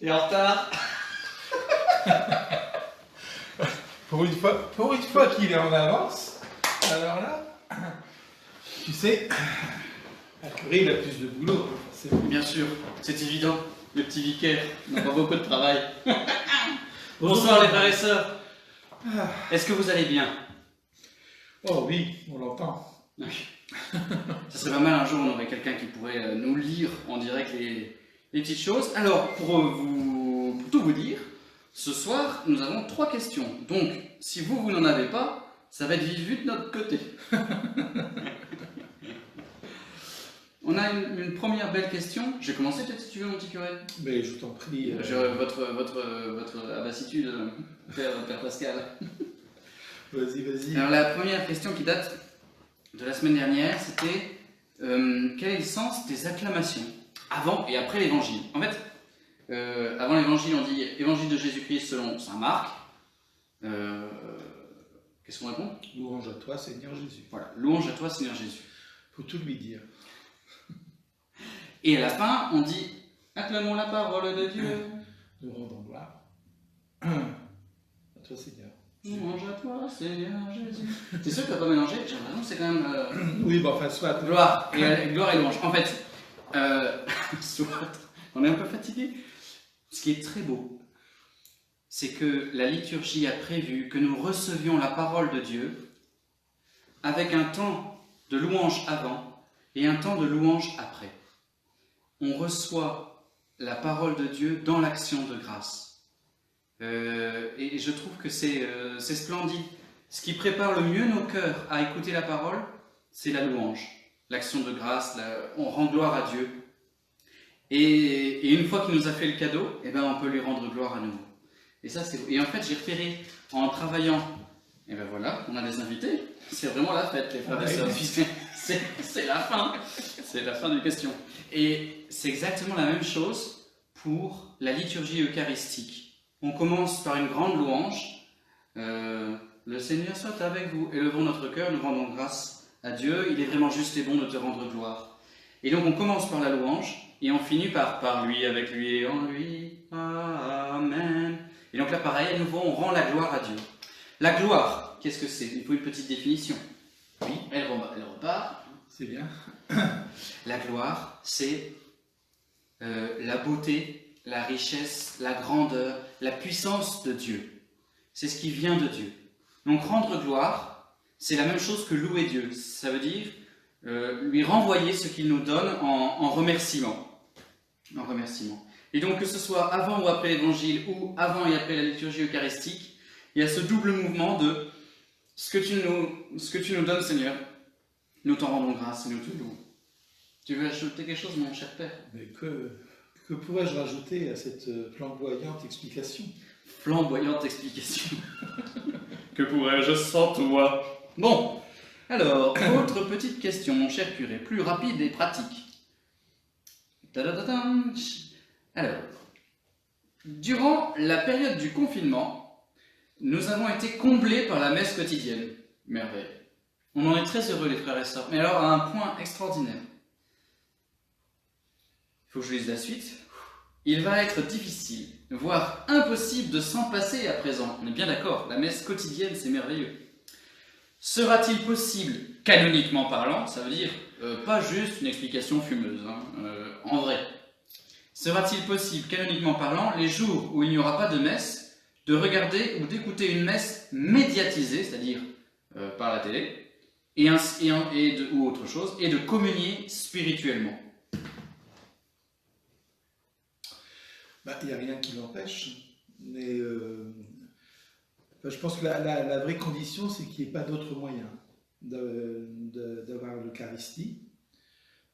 T'es en retard? Pour une fois qu'il est en avance, alors là, tu sais, la curé, il a plus de boulot. Bien sûr, c'est évident. Le petit vicaire n'a pas beaucoup de travail. Bonsoir les frères et sœurs. Est-ce que vous allez bien? Oh oui, on l'entend. Oui. Ça serait pas mal un jour, on aurait quelqu'un qui pourrait nous lire en direct les petites choses. Alors, pour tout vous dire, ce soir, nous avons 3 questions. Donc, si vous n'en avez pas, ça va être vite vu de notre côté. On a une première belle question. Je vais commencer peut-être si tu veux, mon petit curé. Mais je t'en prie. Votre abassitude, Père Pascal. Vas-y, vas-y. Alors la première question qui date de la semaine dernière, c'était quel est le sens des acclamations avant et après l'évangile? En fait, avant l'évangile, on dit évangile de Jésus-Christ selon saint Marc. Qu'est-ce qu'on répond? Louange à toi, Seigneur Jésus. Voilà, louange à toi, Seigneur Jésus. Faut tout lui dire. Et à la fin, on dit acclamons la parole de Dieu. Nous rendons gloire à toi, Seigneur. Louange à toi, Seigneur Jésus. T'es sûr que t'as pas mélangé? J'ai l'impression que c'est quand même. Oui, bah enfin, soit. Gloire et louange. En fait, soit, on est un peu fatigué. Ce qui est très beau, c'est que la liturgie a prévu que nous recevions la parole de Dieu avec un temps de louange avant et un temps de louange après. On reçoit la parole de Dieu dans l'action de grâce. Et je trouve que c'est splendide. Ce qui prépare le mieux nos cœurs à écouter la parole, c'est la louange, l'action de grâce, on rend gloire à Dieu. Et une fois qu'il nous a fait le cadeau, eh ben on peut lui rendre gloire à nouveau. Et ça, et en fait, j'ai repéré en travaillant, et ben voilà, on a des invités. C'est vraiment la fête, les frères et sœurs. C'est la fin. C'est la fin des questions. Et c'est exactement la même chose pour la liturgie eucharistique. On commence par une grande louange. Le Seigneur soit avec vous. Élevons notre cœur, nous rendons grâce à Dieu. Il est vraiment juste et bon de te rendre gloire. Et donc on commence par la louange et on finit par lui, avec lui et en lui. Amen. Et donc là, pareil, à nouveau, on rend la gloire à Dieu. La gloire, qu'est-ce que c'est? Il faut une petite définition. Oui, elle repart. C'est bien. La gloire, c'est la beauté, la richesse, la grandeur, la puissance de Dieu. C'est ce qui vient de Dieu. Donc rendre gloire, c'est la même chose que louer Dieu. Ça veut dire lui renvoyer ce qu'il nous donne en remerciement. En remerciement. Et donc que ce soit avant ou après l'évangile, ou avant et après la liturgie eucharistique, il y a ce double mouvement de ce que tu nous donnes, Seigneur, nous t'en rendons grâce et nous te louons. Tu veux ajouter quelque chose, mon cher Père? Mais que pourrais-je rajouter à cette flamboyante explication? Flamboyante explication. Que pourrais-je sans toi? Bon, alors, autre petite question, mon cher curé, plus rapide et pratique. Tadadadam. Alors, durant la période du confinement, nous avons été comblés par la messe quotidienne. Merveille. On en est très heureux, les frères et sœurs. Mais alors, à un point extraordinaire. Il faut que je lise la suite. Il va être difficile, voire impossible de s'en passer à présent. On est bien d'accord, la messe quotidienne, c'est merveilleux. Sera-t-il possible, canoniquement parlant, ça veut dire pas juste une explication fumeuse, hein, en vrai. Sera-t-il possible, canoniquement parlant, les jours où il n'y aura pas de messe, de regarder ou d'écouter une messe médiatisée, c'est-à-dire par la télé, ou autre chose, et de communier spirituellement? Bah, il n'y a rien qui l'empêche, mais je pense que la vraie condition, c'est qu'il n'y ait pas d'autre moyen d'avoir l'Eucharistie,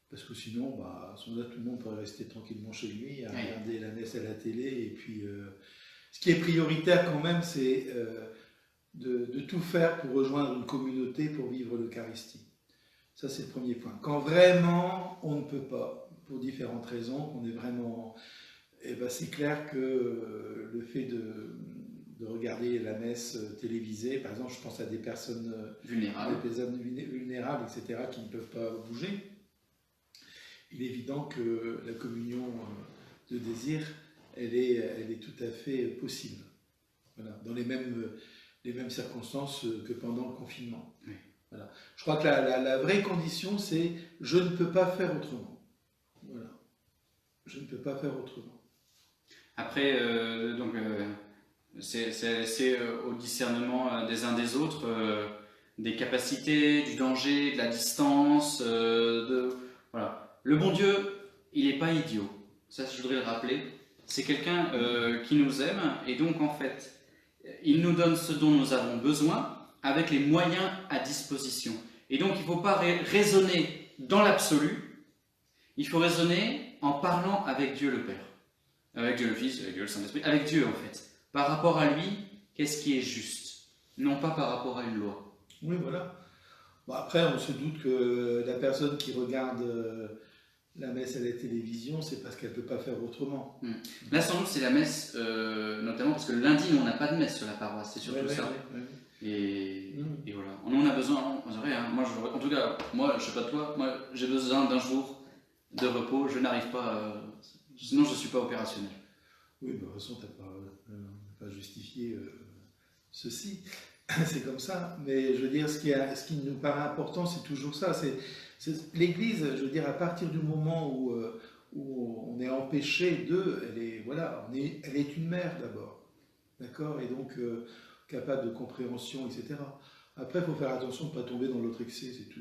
parce que sinon, bah, à ce moment-là, tout le monde pourrait rester tranquillement chez lui, à regarder la messe à la télé, et puis ce qui est prioritaire quand même, c'est de tout faire pour rejoindre une communauté pour vivre l'Eucharistie. Ça, c'est le premier point. Quand vraiment on ne peut pas, pour différentes raisons, qu'on est vraiment... Eh ben, c'est clair que le fait de regarder la messe télévisée, par exemple, je pense à des personnes vulnérables, etc., qui ne peuvent pas bouger, il est évident que la communion de désir elle est tout à fait possible. Voilà, dans les mêmes circonstances que pendant le confinement. Oui. Voilà. Je crois que la vraie condition, c'est « je ne peux pas faire autrement ». Voilà. Je ne peux pas faire autrement. Après, c'est laissé au discernement des uns des autres, des capacités, du danger, de la distance. Voilà. Le bon Dieu, il n'est pas idiot. Ça, je voudrais le rappeler. C'est quelqu'un qui nous aime et donc en fait, il nous donne ce dont nous avons besoin avec les moyens à disposition. Et donc, il ne faut pas raisonner dans l'absolu, il faut raisonner en parlant avec Dieu le Père, avec Dieu le Fils, avec Dieu le Saint-Esprit, avec Dieu en fait. Par rapport à lui, qu'est-ce qui est juste? Non pas par rapport à une loi. Oui, voilà. Bon, après, on se doute que la personne qui regarde la messe à la télévision, c'est parce qu'elle ne peut pas faire autrement. Là, sans doute, c'est la messe, notamment parce que le lundi, nous, on n'a pas de messe sur la paroisse, c'est surtout ça. Ouais. Et voilà. On a besoin, c'est vrai, hein, en tout cas, moi, je ne sais pas toi, moi, j'ai besoin d'un jour de repos, je n'arrive pas, sinon je ne suis pas opérationnel. Oui, de toute façon, tu n'as pas justifié ceci. C'est comme ça. Mais je veux dire, ce qui nous paraît important, c'est toujours ça. L'Église, je veux dire, à partir du moment où on est empêché elle est une mère d'abord. D'accord? Et donc, capable de compréhension, etc. Après, il faut faire attention de ne pas tomber dans l'autre excès, c'est tout.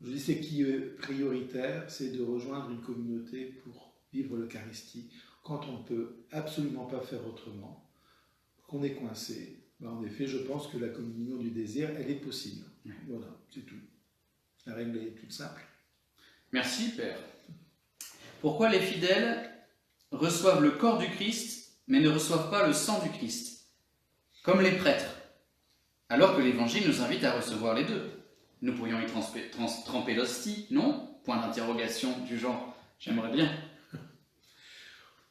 Je dis, c'est qui est prioritaire, c'est de rejoindre une communauté pour vivre l'Eucharistie. Quand on ne peut absolument pas faire autrement, qu'on est coincé, en effet, je pense que la communion du désir, elle est possible. Voilà, c'est tout. La règle est toute simple. Merci, Père. Pourquoi les fidèles reçoivent le corps du Christ, mais ne reçoivent pas le sang du Christ, comme les prêtres, alors que l'Évangile nous invite à recevoir les deux? Nous pourrions y tremper l'hostie, non? Point d'interrogation du genre, j'aimerais bien.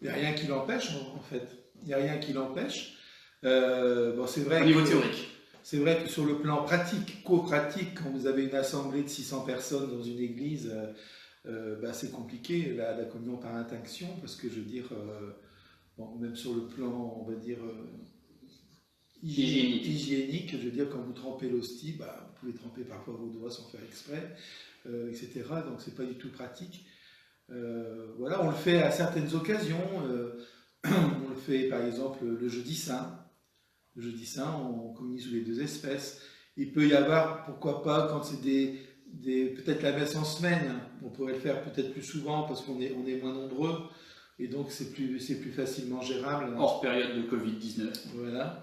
Il n'y a rien qui l'empêche, en fait. Il n'y a rien qui l'empêche. C'est vrai au niveau théorique. C'est vrai que sur le plan pratique, co-pratique, quand vous avez une assemblée de 600 personnes dans une église, c'est compliqué, la communion par intinction, parce que je veux dire, même sur le plan, on va dire, hygiénique, je veux dire, quand vous trempez l'hostie, vous pouvez tremper parfois vos doigts sans faire exprès, etc. Donc c'est pas du tout pratique. Voilà, on le fait à certaines occasions. On le fait par exemple le jeudi saint. Le jeudi saint, on communie sous les deux espèces. Il peut y avoir, pourquoi pas, quand c'est peut-être la messe en semaine, on pourrait le faire peut-être plus souvent parce qu'on est moins nombreux. Et donc c'est plus facilement gérable. Hors période de Covid-19. Voilà.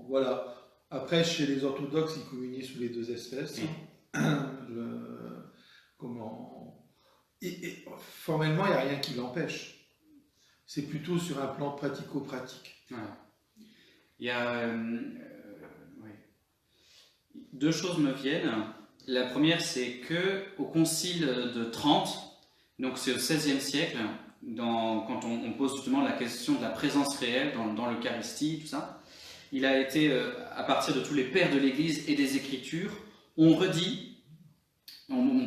Voilà. Après, chez les orthodoxes, ils communient sous les deux espèces. Formellement, il n'y a rien qui l'empêche. C'est plutôt sur un plan pratico-pratique. Voilà. Il y a deux choses me viennent. La première, c'est que au Concile de Trente, donc c'est au XVIe siècle, quand on pose justement la question de la présence réelle dans l'Eucharistie, tout ça, il a été, à partir de tous les pères de l'Église et des Écritures, on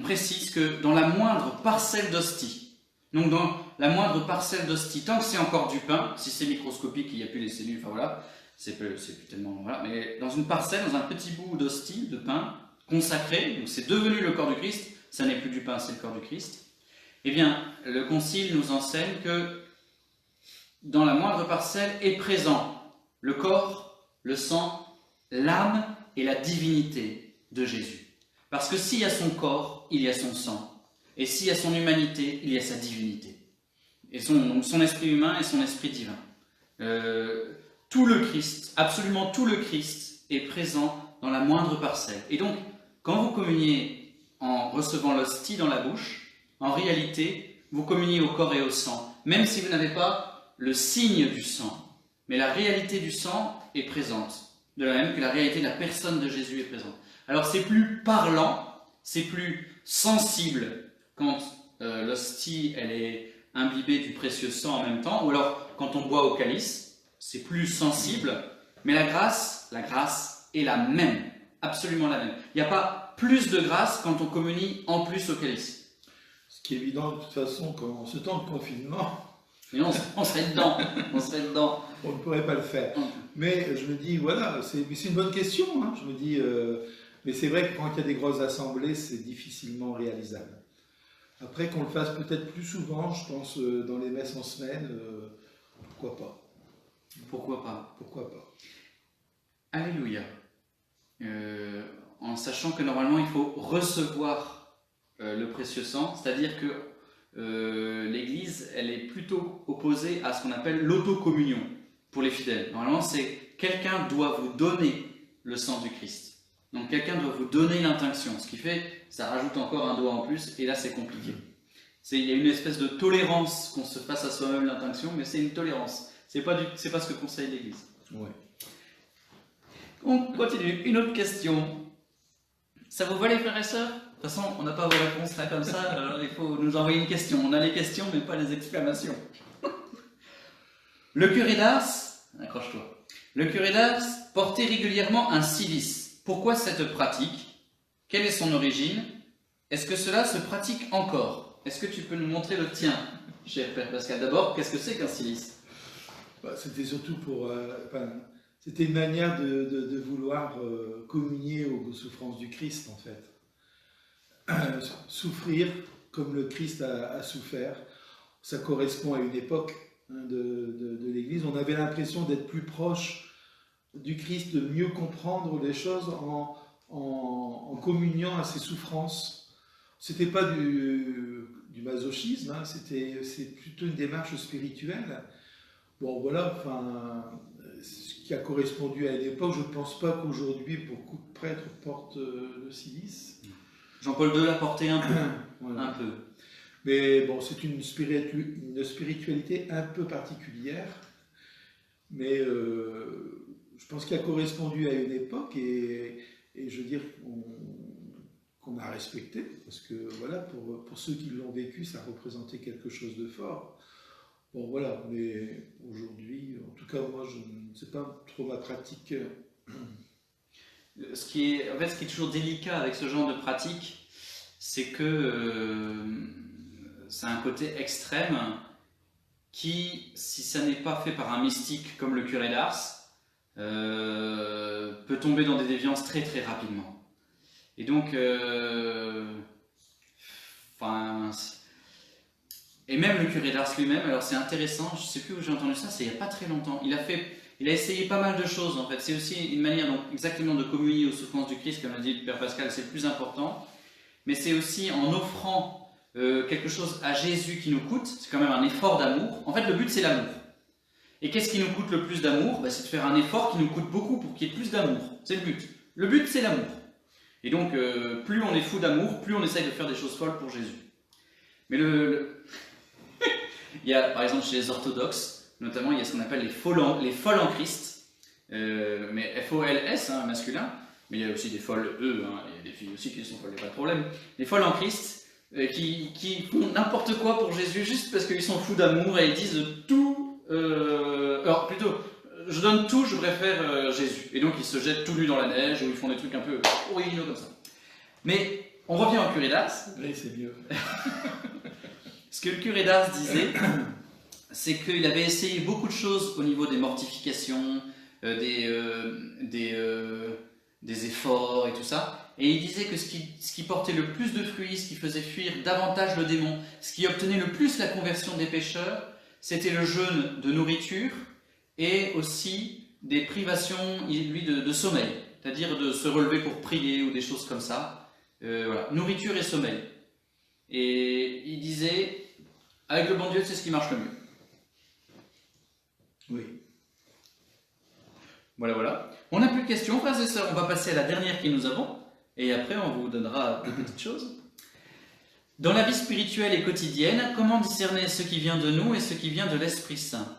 précise que dans la moindre parcelle d'hostie, donc dans la moindre parcelle d'hostie, tant que c'est encore du pain, si c'est microscopique, il n'y a plus les cellules, enfin voilà, c'est plus tellement, voilà, mais dans une parcelle, dans un petit bout d'hostie, de pain, consacré, donc c'est devenu le corps du Christ, ça n'est plus du pain, c'est le corps du Christ, eh bien, le Concile nous enseigne que dans la moindre parcelle est présent le corps, le sang, l'âme et la divinité de Jésus. Parce que s'il y a son corps, il y a son sang. Et s'il y a son humanité, il y a sa divinité. Et son esprit humain et son esprit divin. Tout le Christ, absolument tout le Christ est présent dans la moindre parcelle. Et donc, quand vous communiez en recevant l'hostie dans la bouche, en réalité, vous communiez au corps et au sang, même si vous n'avez pas le signe du sang. Mais la réalité du sang est présente, de la même que la réalité de la personne de Jésus est présente. Alors c'est plus parlant, c'est plus sensible quand l'hostie elle est imbibée du précieux sang en même temps, ou alors quand on boit au calice, c'est plus sensible, mais la grâce est la même, absolument la même. Il n'y a pas plus de grâce quand on communie en plus au calice. qui est évident de toute façon, qu'en ce temps de confinement, Et on serait dedans, on serait dedans. on ne pourrait pas le faire. Mais je me dis, voilà, c'est une bonne question. Hein. Je me dis, mais c'est vrai que quand il y a des grosses assemblées, c'est difficilement réalisable. Après, qu'on le fasse peut-être plus souvent, je pense, dans les messes en semaine, pourquoi pas. Pourquoi pas? Pourquoi pas. Alléluia. En sachant que normalement il faut recevoir le précieux sang, c'est-à-dire que l'Église, elle est plutôt opposée à ce qu'on appelle l'autocommunion pour les fidèles. Normalement, c'est quelqu'un doit vous donner le sang du Christ. Donc quelqu'un doit vous donner l'intinction, ce qui fait, ça rajoute encore un doigt en plus, et là c'est compliqué. Il y a une espèce de tolérance qu'on se fasse à soi-même l'intinction, mais c'est une tolérance. C'est pas ce que conseille l'Église. Ouais. On continue. Une autre question. Ça vous va les frères et sœurs? De toute façon, on n'a pas vos réponses là comme ça, alors il faut nous envoyer une question. On a les questions, mais pas les exclamations. Le curé d'Ars, accroche-toi. Le curé d'Ars portait régulièrement un cilice. Pourquoi cette pratique? Quelle est son origine? Est-ce que cela se pratique encore? Est-ce que tu peux nous montrer le tien, cher Père Pascal? D'abord, qu'est-ce que c'est qu'un cilice? C'était surtout c'était une manière de vouloir communier aux souffrances du Christ, en fait. Souffrir comme le Christ a souffert, ça correspond à une époque de l'Église. On avait l'impression d'être plus proche du Christ, de mieux comprendre les choses en communiant à ses souffrances. C'était pas du masochisme, hein, c'est plutôt une démarche spirituelle. Bon, voilà, ce qui a correspondu à une époque. Je ne pense pas qu'aujourd'hui beaucoup de prêtres portent le cilice. Jean-Paul II l'a porté un peu. Voilà. Un peu. Mais bon, c'est une spiritualité un peu particulière, mais je pense qu'elle a correspondu à une époque et je veux dire qu'on a respecté, parce que voilà, pour ceux qui l'ont vécu, ça représentait quelque chose de fort. Bon voilà, mais aujourd'hui, en tout cas moi, c'est pas trop ma pratique. Ce qui est toujours délicat avec ce genre de pratique, c'est que c'est un côté extrême qui, si ça n'est pas fait par un mystique comme le curé d'Ars, peut tomber dans des déviances très très rapidement. Et donc, et même le curé d'Ars lui-même, alors c'est intéressant, je ne sais plus où j'ai entendu ça, c'est il n'y a pas très longtemps. Il a essayé pas mal de choses en fait. C'est aussi une manière donc, exactement de communier aux souffrances du Christ, comme l'a dit le Père Pascal, c'est le plus important. Mais c'est aussi en offrant quelque chose à Jésus qui nous coûte, c'est quand même un effort d'amour. En fait, le but c'est l'amour. Et qu'est-ce qui nous coûte le plus d'amour? C'est de faire un effort qui nous coûte beaucoup pour qu'il y ait plus d'amour. C'est le but. Le but c'est l'amour. Et donc, plus on est fou d'amour, plus on essaye de faire des choses folles pour Jésus. Mais il y a, par exemple, chez les orthodoxes, notamment, il y a ce qu'on appelle les folles en Christ, mais F-O-L-S, hein, masculin, mais il y a aussi des folles E, hein, il y a des filles aussi qui sont folles, il n'y a pas de problème. Les folles en Christ, qui font n'importe quoi pour Jésus, juste parce qu'ils sont fous d'amour et ils disent tout, alors plutôt, je donne tout, je préfère Jésus. Et donc ils se jettent tout nus dans la neige, ou ils font des trucs un peu originaux comme ça. Mais on revient au curé d'Ars. Oui, c'est mieux. Ce que le curé d'Ars disait, c'est qu'il avait essayé beaucoup de choses au niveau des mortifications, des efforts et tout ça. Et il disait que ce qui portait le plus de fruits, ce qui faisait fuir davantage le démon, ce qui obtenait le plus la conversion des pécheurs, c'était le jeûne de nourriture et aussi des privations de sommeil, c'est-à-dire de se relever pour prier ou des choses comme ça. Voilà, nourriture et sommeil. Et il disait, avec le bon Dieu, c'est ce qui marche le mieux. Oui. Voilà. On n'a plus de questions, frères et sœurs. On va passer à la dernière que nous avons. Et après, on vous donnera des petites choses. Dans la vie spirituelle et quotidienne, comment discerner ce qui vient de nous et ce qui vient de l'Esprit Saint?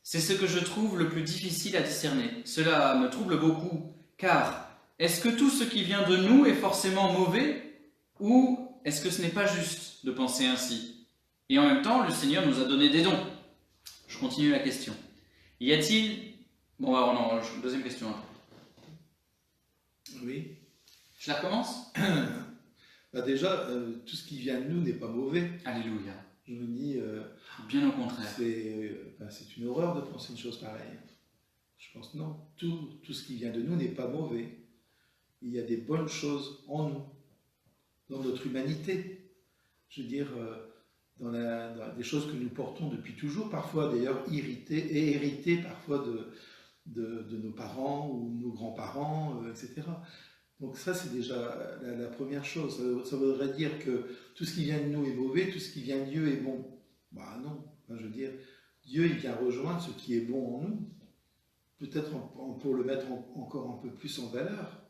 C'est ce que je trouve le plus difficile à discerner. Cela me trouble beaucoup, car est-ce que tout ce qui vient de nous est forcément mauvais, ou est-ce que ce n'est pas juste de penser ainsi? Et en même temps, le Seigneur nous a donné des dons. Je continue la question. Y a-t-il... Bon, alors non, deuxième question. Oui. Je la recommence? Bah déjà, tout ce qui vient de nous n'est pas mauvais. Alléluia. Je me dis, Bien au contraire. c'est une horreur de penser une chose pareille. Je pense non, tout ce qui vient de nous n'est pas mauvais. Il y a des bonnes choses en nous, dans notre humanité. Je veux dire, dans des choses que nous portons depuis toujours, parfois d'ailleurs héritées parfois de nos parents ou nos grands-parents, etc. Donc ça, c'est déjà la première chose. Ça voudrait dire que tout ce qui vient de nous est mauvais, tout ce qui vient de Dieu est bon. Bah non, enfin, je veux dire, Dieu, il vient rejoindre ce qui est bon en nous. Peut-être pour le mettre encore un peu plus en valeur.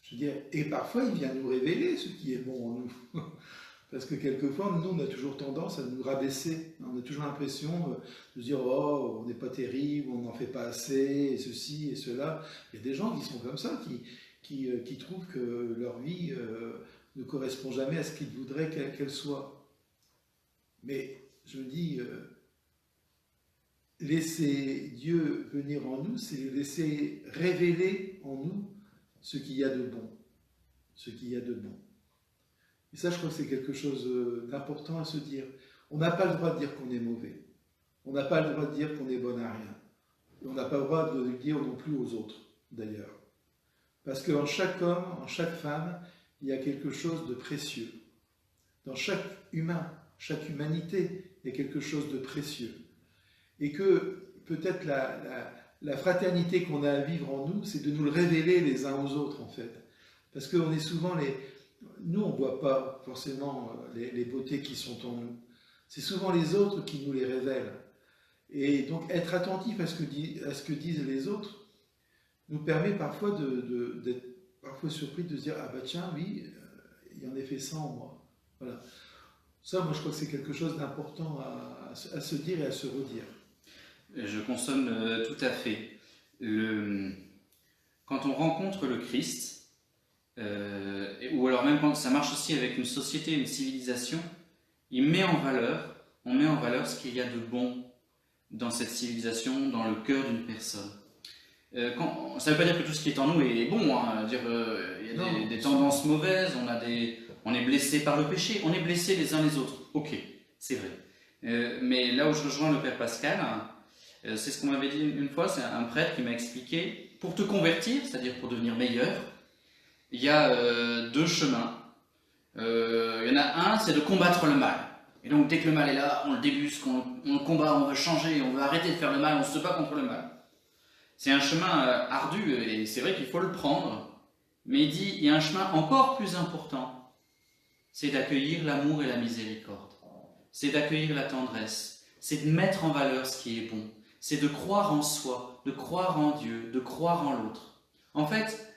Je veux dire, et parfois, il vient nous révéler ce qui est bon en nous. Parce que quelquefois, nous, on a toujours tendance à nous rabaisser. On a toujours l'impression de se dire, oh, on n'est pas terrible, on n'en fait pas assez, et ceci et cela. Il y a des gens qui sont comme ça, qui trouvent que leur vie ne correspond jamais à ce qu'ils voudraient qu'elle soit. Mais je me dis, laisser Dieu venir en nous, c'est laisser révéler en nous ce qu'il y a de bon. Ce qu'il y a de bon. Et ça, je crois que c'est quelque chose d'important à se dire. On n'a pas le droit de dire qu'on est mauvais. On n'a pas le droit de dire qu'on est bon à rien. Et on n'a pas le droit de le dire non plus aux autres, d'ailleurs. Parce qu'en chaque homme, en chaque femme, il y a quelque chose de précieux. Dans chaque humain, chaque humanité, il y a quelque chose de précieux. Et que peut-être la fraternité qu'on a à vivre en nous, c'est de nous le révéler les uns aux autres, en fait. Parce qu'on est souvent nous, on ne voit pas forcément les beautés qui sont en nous. C'est souvent les autres qui nous les révèlent. Et donc, être attentif à ce que disent les autres nous permet parfois d'être parfois surpris de se dire « Ah bah tiens, oui, il y en a fait ça en moi. » Voilà. Ça, moi, je crois que c'est quelque chose d'important à se dire et à se redire. Je consomme tout à fait. Quand on rencontre le Christ, ou alors même quand ça marche aussi avec une société, une civilisation, on met en valeur ce qu'il y a de bon dans cette civilisation, dans le cœur d'une personne. Ça ne veut pas dire que tout ce qui est en nous est bon, hein, il y a des tendances mauvaises, on est blessé par le péché, on est blessé les uns les autres, ok, c'est vrai. Mais là où je rejoins le Père Pascal, c'est ce qu'on m'avait dit une fois, c'est un prêtre qui m'a expliqué, pour te convertir, c'est-à-dire pour devenir meilleur, il y a deux chemins. Il y en a un, c'est de combattre le mal. Et donc dès que le mal est là, on le débusque, on le combat, on veut changer, on veut arrêter de faire le mal, on se bat contre le mal. C'est un chemin ardu et c'est vrai qu'il faut le prendre. Mais il dit, il y a un chemin encore plus important. C'est d'accueillir l'amour et la miséricorde. C'est d'accueillir la tendresse. C'est de mettre en valeur ce qui est bon. C'est de croire en soi, de croire en Dieu, de croire en l'autre. En fait,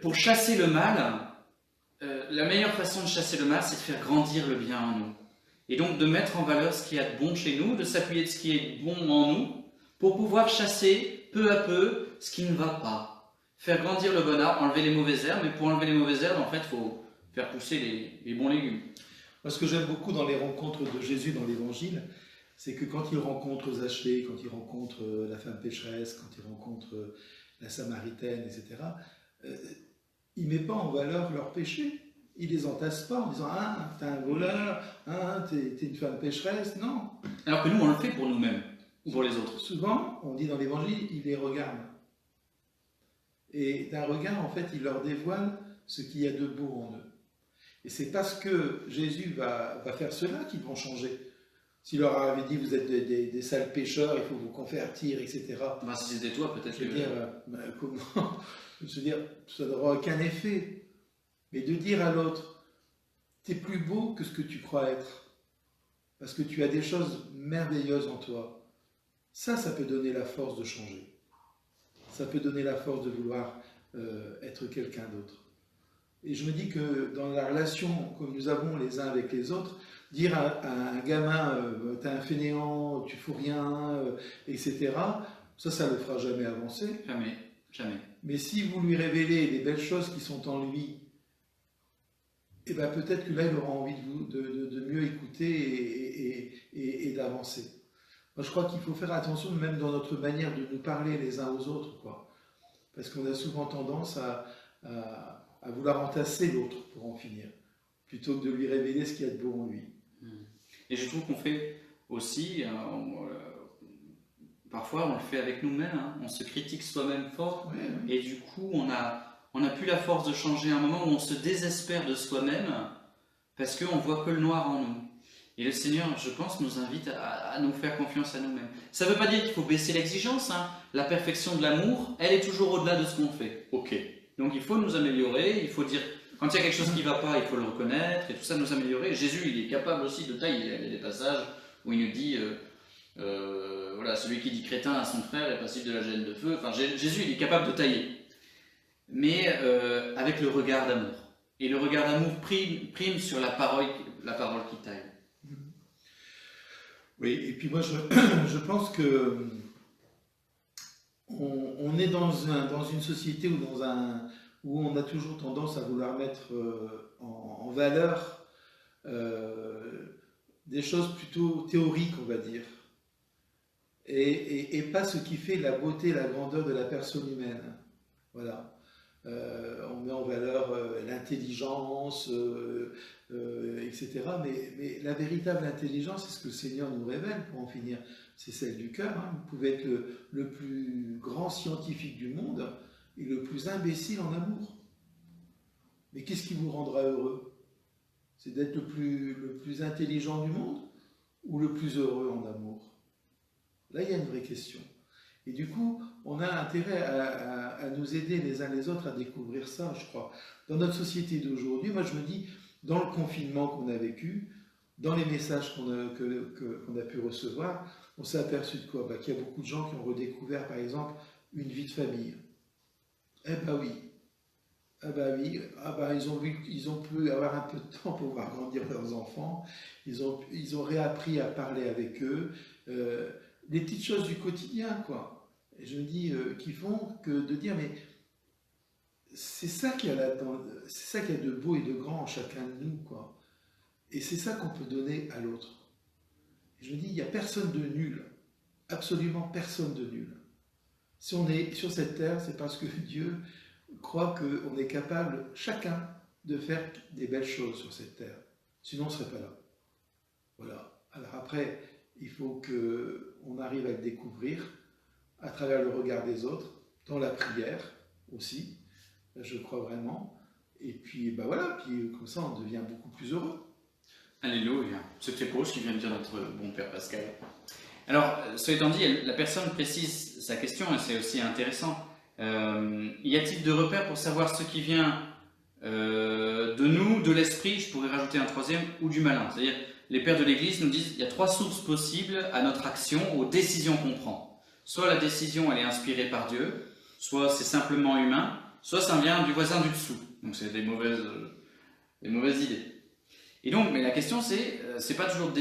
pour chasser le mal, la meilleure façon de chasser le mal, c'est de faire grandir le bien en nous. Et donc de mettre en valeur ce qu'il y a de bon chez nous, de s'appuyer de ce qui est bon en nous, pour pouvoir chasser peu à peu ce qui ne va pas. Faire grandir le bon arbre, enlever les mauvaises herbes, mais pour enlever les mauvaises herbes, en fait, il faut faire pousser les bons légumes. Moi, ce que j'aime beaucoup dans les rencontres de Jésus dans l'Évangile, c'est que quand il rencontre Zachée, quand il rencontre la femme pécheresse, quand il rencontre la Samaritaine, etc., il ne met pas en valeur leurs péchés. Il ne les entasse pas en disant « Ah, t'es un voleur, ah, t'es une femme pécheresse ». Non. Alors que nous, on le fait pour nous-mêmes ou pour les autres. Souvent, on dit dans l'Évangile, il les regarde. Et d'un regard, en fait, il leur dévoile ce qu'il y a de beau en eux. Et c'est parce que Jésus va faire cela qu'ils vont changer. S'il leur avait dit, vous êtes des sales pécheurs, il faut vous convertir, etc. Bah, si c'était toi, peut-être que... comment se dire, ça n'aura aucun effet. Mais de dire à l'autre, t'es plus beau que ce que tu crois être, parce que tu as des choses merveilleuses en toi. Ça peut donner la force de changer. Ça peut donner la force de vouloir être quelqu'un d'autre. Et je me dis que dans la relation que nous avons les uns avec les autres, dire à un gamin, t'es un fainéant, tu fous rien, etc., ça ne le fera jamais avancer. Jamais, jamais. Mais si vous lui révélez les belles choses qui sont en lui, eh ben peut-être que là, il aura envie de mieux écouter et d'avancer. Moi, je crois qu'il faut faire attention, même dans notre manière de nous parler les uns aux autres, quoi. Parce qu'on a souvent tendance à à vouloir entasser l'autre pour en finir, plutôt que de lui révéler ce qu'il y a de beau en lui. Et je trouve qu'on fait aussi, parfois on le fait avec nous-mêmes, hein. On se critique soi-même fort, et du coup on n'a plus la force de changer à un moment où on se désespère de soi-même parce qu'on voit que le noir en nous. Et le Seigneur, je pense, nous invite à nous faire confiance à nous-mêmes. Ça ne veut pas dire qu'il faut baisser l'exigence, hein. La perfection de l'amour, elle est toujours au-delà de ce qu'on fait. Ok. Donc il faut nous améliorer, il faut dire, quand il y a quelque chose qui ne va pas, il faut le reconnaître, et tout ça, nous améliorer. Jésus, il est capable aussi de tailler. Il y a des passages où il nous dit, voilà, celui qui dit crétin à son frère est passible de la gêne de feu. Enfin, Jésus, il est capable de tailler. Mais avec le regard d'amour. Et le regard d'amour prime sur la parole qui taille. Oui, et puis moi je pense que on est dans une société où on a toujours tendance à vouloir mettre en valeur des choses plutôt théoriques, on va dire, et pas ce qui fait la beauté et la grandeur de la personne humaine. Voilà. On met en valeur l'intelligence, etc. Mais la véritable intelligence, c'est ce que le Seigneur nous révèle pour en finir, c'est celle du cœur. Hein. Vous pouvez être le plus grand scientifique du monde et le plus imbécile en amour. Mais qu'est-ce qui vous rendra heureux? C'est d'être le plus intelligent du monde ou le plus heureux en amour? Là, il y a une vraie question. Et du coup, on a intérêt à nous aider les uns les autres à découvrir ça, je crois. Dans notre société d'aujourd'hui, moi je me dis, dans le confinement qu'on a vécu, dans les messages qu'on a pu recevoir, on s'est aperçu de quoi? Qu'il y a beaucoup de gens qui ont redécouvert, par exemple, une vie de famille. Eh ben oui. Ah bah oui, ils ont pu avoir un peu de temps pour voir grandir leurs enfants, ils ont réappris à parler avec eux, des petites choses du quotidien, quoi. Et je me dis, qui font que de dire, mais c'est ça qu'il y a là-dedans, c'est ça qu'il y a de beau et de grand en chacun de nous, quoi. Et c'est ça qu'on peut donner à l'autre. Et je me dis, il n'y a personne de nul, absolument personne de nul. Si on est sur cette terre, c'est parce que Dieu croit qu'on est capable, chacun, de faire des belles choses sur cette terre. Sinon, on ne serait pas là. Voilà. Alors après, il faut qu'on arrive à le découvrir à travers le regard des autres, dans la prière aussi, je crois vraiment. Et puis, ben voilà, puis comme ça, on devient beaucoup plus heureux. Alléluia. C'est très beau ce qui vient de dire notre bon Père Pascal. Alors, cela étant dit, la personne précise sa question, et c'est aussi intéressant. Y a-t-il de repères pour savoir ce qui vient de nous, de l'esprit, je pourrais rajouter un troisième, ou du malin? C'est-à-dire, les pères de l'Église nous disent qu'il y a trois sources possibles à notre action, aux décisions qu'on prend. Soit la décision, elle est inspirée par Dieu, soit c'est simplement humain, soit ça vient du voisin du dessous. Donc c'est des mauvaises idées. Et donc, mais la question c'est pas toujours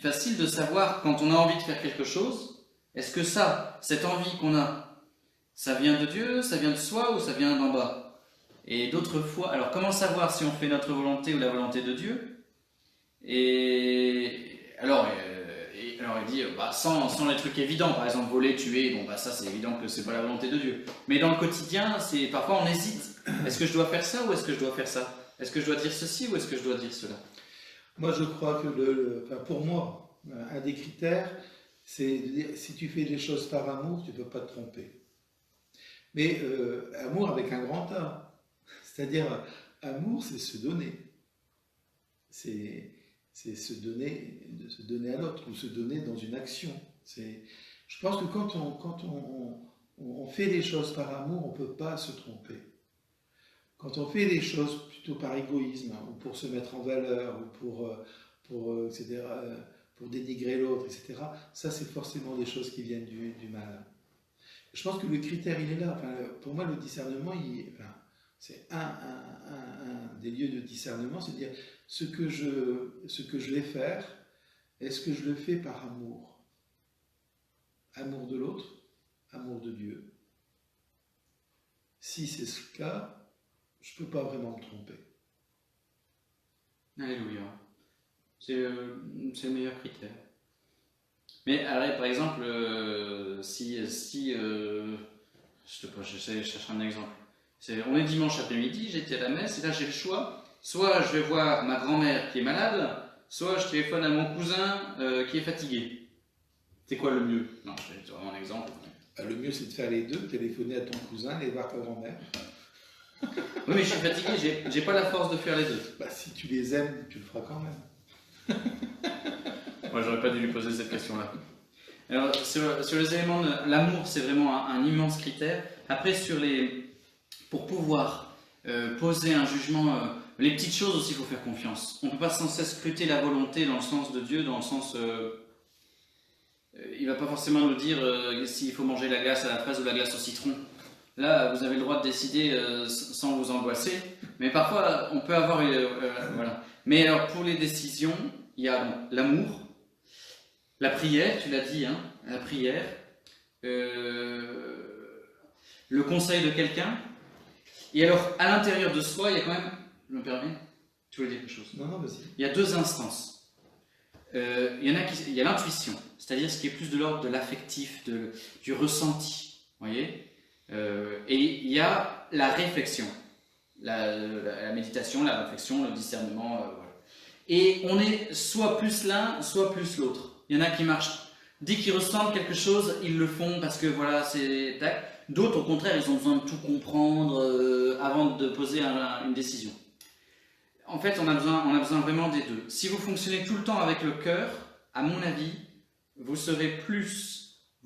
facile de savoir quand on a envie de faire quelque chose, est-ce que cette envie qu'on a, ça vient de Dieu, ça vient de soi ou ça vient d'en bas? Et d'autres fois, alors comment savoir si on fait notre volonté ou la volonté de Dieu? Et alors il dit, sans les trucs évidents, par exemple voler, tuer, bon ça c'est évident que c'est pas la volonté de Dieu. Mais dans le quotidien, parfois on hésite. Est-ce que je dois faire ça ou est-ce que je dois faire ça? Est-ce que je dois dire ceci ou est-ce que je dois dire cela? Moi je crois que, pour moi, un des critères, c'est de dire, si tu fais les choses par amour, tu ne peux pas te tromper. Mais amour avec un grand A. C'est-à-dire, amour, c'est se donner. C'est se donner à l'autre, ou se donner dans une action. Je pense que quand on fait les choses par amour, on ne peut pas se tromper. Quand on fait les choses plutôt par égoïsme, ou pour se mettre en valeur, ou etc., pour dénigrer l'autre, etc., ça c'est forcément des choses qui viennent du mal. Je pense que le critère, il est là. Enfin, pour moi, le discernement, c'est un des lieux de discernement, c'est de dire ce que je vais faire, est-ce que je le fais par amour? Amour de l'autre, amour de Dieu. Si c'est ce cas, je ne peux pas vraiment me tromper. Alléluia. C'est le meilleur critère. Mais alors, par exemple, je cherche un exemple. On est dimanche après-midi, j'étais à la messe, et là j'ai le choix. Soit je vais voir ma grand-mère qui est malade, soit je téléphone à mon cousin qui est fatigué. C'est quoi le mieux? Non, c'est vraiment un exemple. Le mieux, c'est de faire les deux, téléphoner à ton cousin et voir ta grand-mère. Oui, mais je suis fatigué, j'ai pas la force de faire les deux. Bah, si tu les aimes, tu le feras quand même. Moi, j'aurais pas dû lui poser cette question-là. Alors, sur les éléments, l'amour, c'est vraiment un immense critère. Après, pour pouvoir poser un jugement, les petites choses aussi, il faut faire confiance. On ne peut pas sans cesse scruter la volonté dans le sens de Dieu, dans le sens... il ne va pas forcément nous dire s'il faut manger la glace à la fraise ou la glace au citron. Là, vous avez le droit de décider sans vous angoisser. Mais parfois, on peut avoir... voilà. Mais alors, pour les décisions, il y a l'amour, la prière, tu l'as dit, hein, la prière, le conseil de quelqu'un. Et alors, à l'intérieur de soi, il y a quand même... Je me permets? Tu voulais dire quelque chose? Non, vas-y. Il y a deux instances. Il y a l'intuition, c'est-à-dire ce qui est plus de l'ordre de l'affectif, du ressenti. Voyez, et il y a la réflexion, la méditation, la réflexion, le discernement. Voilà. Et on est soit plus l'un, soit plus l'autre. Il y en a qui marchent. Dès qu'ils ressentent quelque chose, ils le font parce que voilà, c'est tac. D'autres, au contraire, ils ont besoin de tout comprendre avant de poser une décision. En fait, on a besoin vraiment des deux. Si vous fonctionnez tout le temps avec le cœur, à mon avis, vous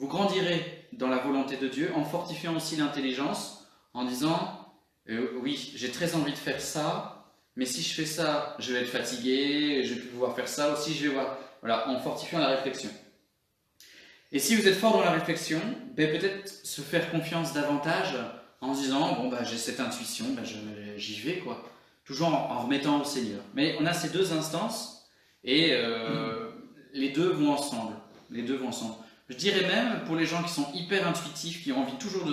grandirez dans la volonté de Dieu en fortifiant aussi l'intelligence, en disant oui, j'ai très envie de faire ça, mais si je fais ça, je vais être fatigué, je vais plus pouvoir faire ça aussi, je vais voir. Voilà, en fortifiant la réflexion. Et si vous êtes fort dans la réflexion, peut-être se faire confiance davantage en se disant bon j'ai cette intuition, j'y vais quoi. Toujours en remettant au Seigneur. Mais on a ces deux instances et les deux vont ensemble. Les deux vont ensemble. Je dirais même pour les gens qui sont hyper intuitifs, qui ont envie toujours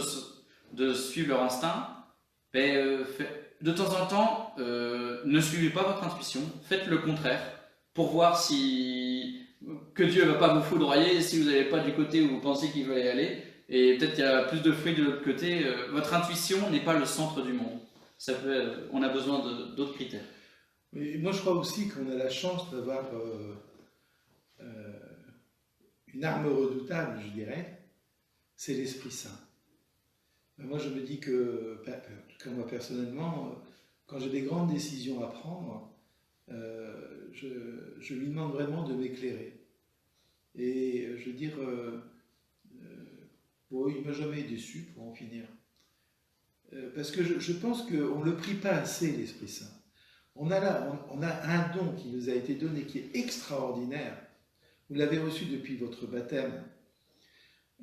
de suivre leur instinct, de temps en temps, ne suivez pas votre intuition, faites le contraire pour voir que Dieu ne va pas vous foudroyer si vous n'allez pas du côté où vous pensez qu'il va y aller. Et peut-être qu'il y a plus de fruits de l'autre côté. Votre intuition n'est pas le centre du monde. On a besoin d'autres critères. Mais moi, je crois aussi qu'on a la chance d'avoir une arme redoutable, je dirais, c'est l'Esprit Saint. Moi, je me dis que, moi personnellement, quand j'ai des grandes décisions à prendre, je lui demande vraiment de m'éclairer. Et je veux dire, il ne m'a jamais déçu pour en finir. Parce que je pense qu'on ne le prie pas assez, l'Esprit Saint. On a un don qui nous a été donné qui est extraordinaire. Vous l'avez reçu depuis votre baptême.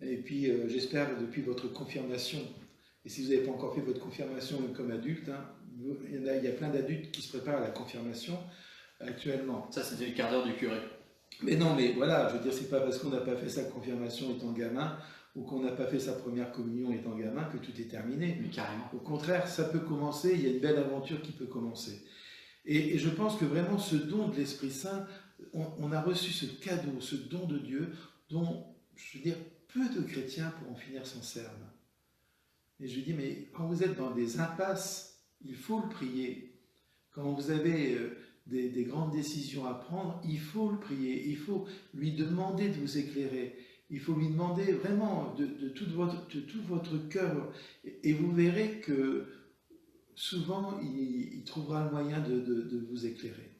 Et puis, j'espère, depuis votre confirmation. Et si vous n'avez pas encore fait votre confirmation même comme adulte, hein, il y a plein d'adultes qui se préparent à la confirmation actuellement. Ça, c'était le quart d'heure du curé. Mais non, mais voilà, je veux dire, c'est pas parce qu'on n'a pas fait sa confirmation étant gamin ou qu'on n'a pas fait sa première communion étant gamin que tout est terminé. Mais carrément. Au contraire, ça peut commencer, il y a une belle aventure qui peut commencer. Et je pense que vraiment ce don de l'Esprit Saint, on a reçu ce cadeau, ce don de Dieu, dont, je veux dire, peu de chrétiens pourront finir s'en servent. Et je lui dis, mais quand vous êtes dans des impasses, il faut le prier. Quand vous avez des grandes décisions à prendre, il faut le prier. Il faut lui demander de vous éclairer. Il faut lui demander vraiment de tout votre cœur. Et vous verrez que souvent, il trouvera le moyen de vous éclairer.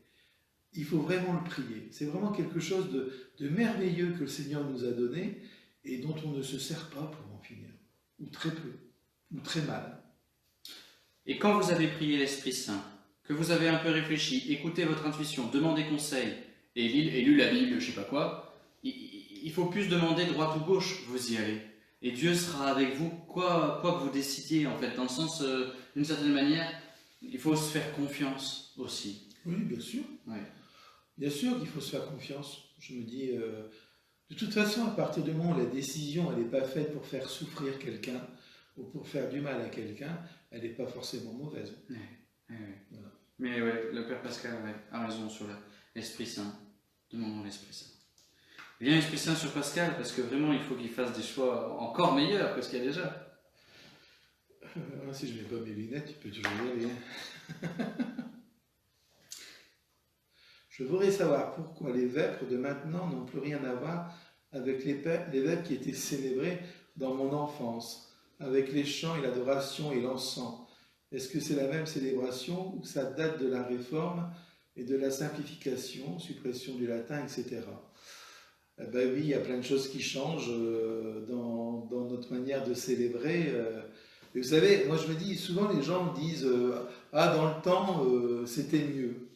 Il faut vraiment le prier. C'est vraiment quelque chose de merveilleux que le Seigneur nous a donné et dont on ne se sert pas pour en finir. Ou très peu. Ou très mal. Et quand vous avez prié l'Esprit Saint, que vous avez un peu réfléchi, écouté votre intuition, demandé conseil, et lu la Bible, je sais pas quoi, il faut plus demander droite ou gauche, vous y allez. Et Dieu sera avec vous, quoi que vous décidiez, en fait, dans le sens, d'une certaine manière, il faut se faire confiance aussi. Oui, bien sûr. Ouais. Bien sûr qu'il faut se faire confiance. Je me dis, de toute façon, à partir du moment où la décision, elle n'est pas faite pour faire souffrir quelqu'un, ou pour faire du mal à quelqu'un, elle n'est pas forcément mauvaise. Ouais. Voilà. Mais ouais, le Père Pascal a raison sur l'Esprit Saint. Demandons l'Esprit Saint. Viens l'Esprit Saint sur Pascal, parce que vraiment, il faut qu'il fasse des choix encore meilleurs que ce qu'il y a déjà. Hein, si je ne mets pas mes lunettes, tu peux toujours y aller. Je voudrais savoir pourquoi les vêpres de maintenant n'ont plus rien à voir avec les vêpres qui étaient célébrés dans mon enfance, avec les chants et l'adoration et l'encens. Est-ce que c'est la même célébration ou ça date de la réforme et de la simplification, suppression du latin, etc. Eh ben oui, il y a plein de choses qui changent dans notre manière de célébrer. Et vous savez, moi je me dis, souvent les gens me disent ah, dans le temps, c'était mieux.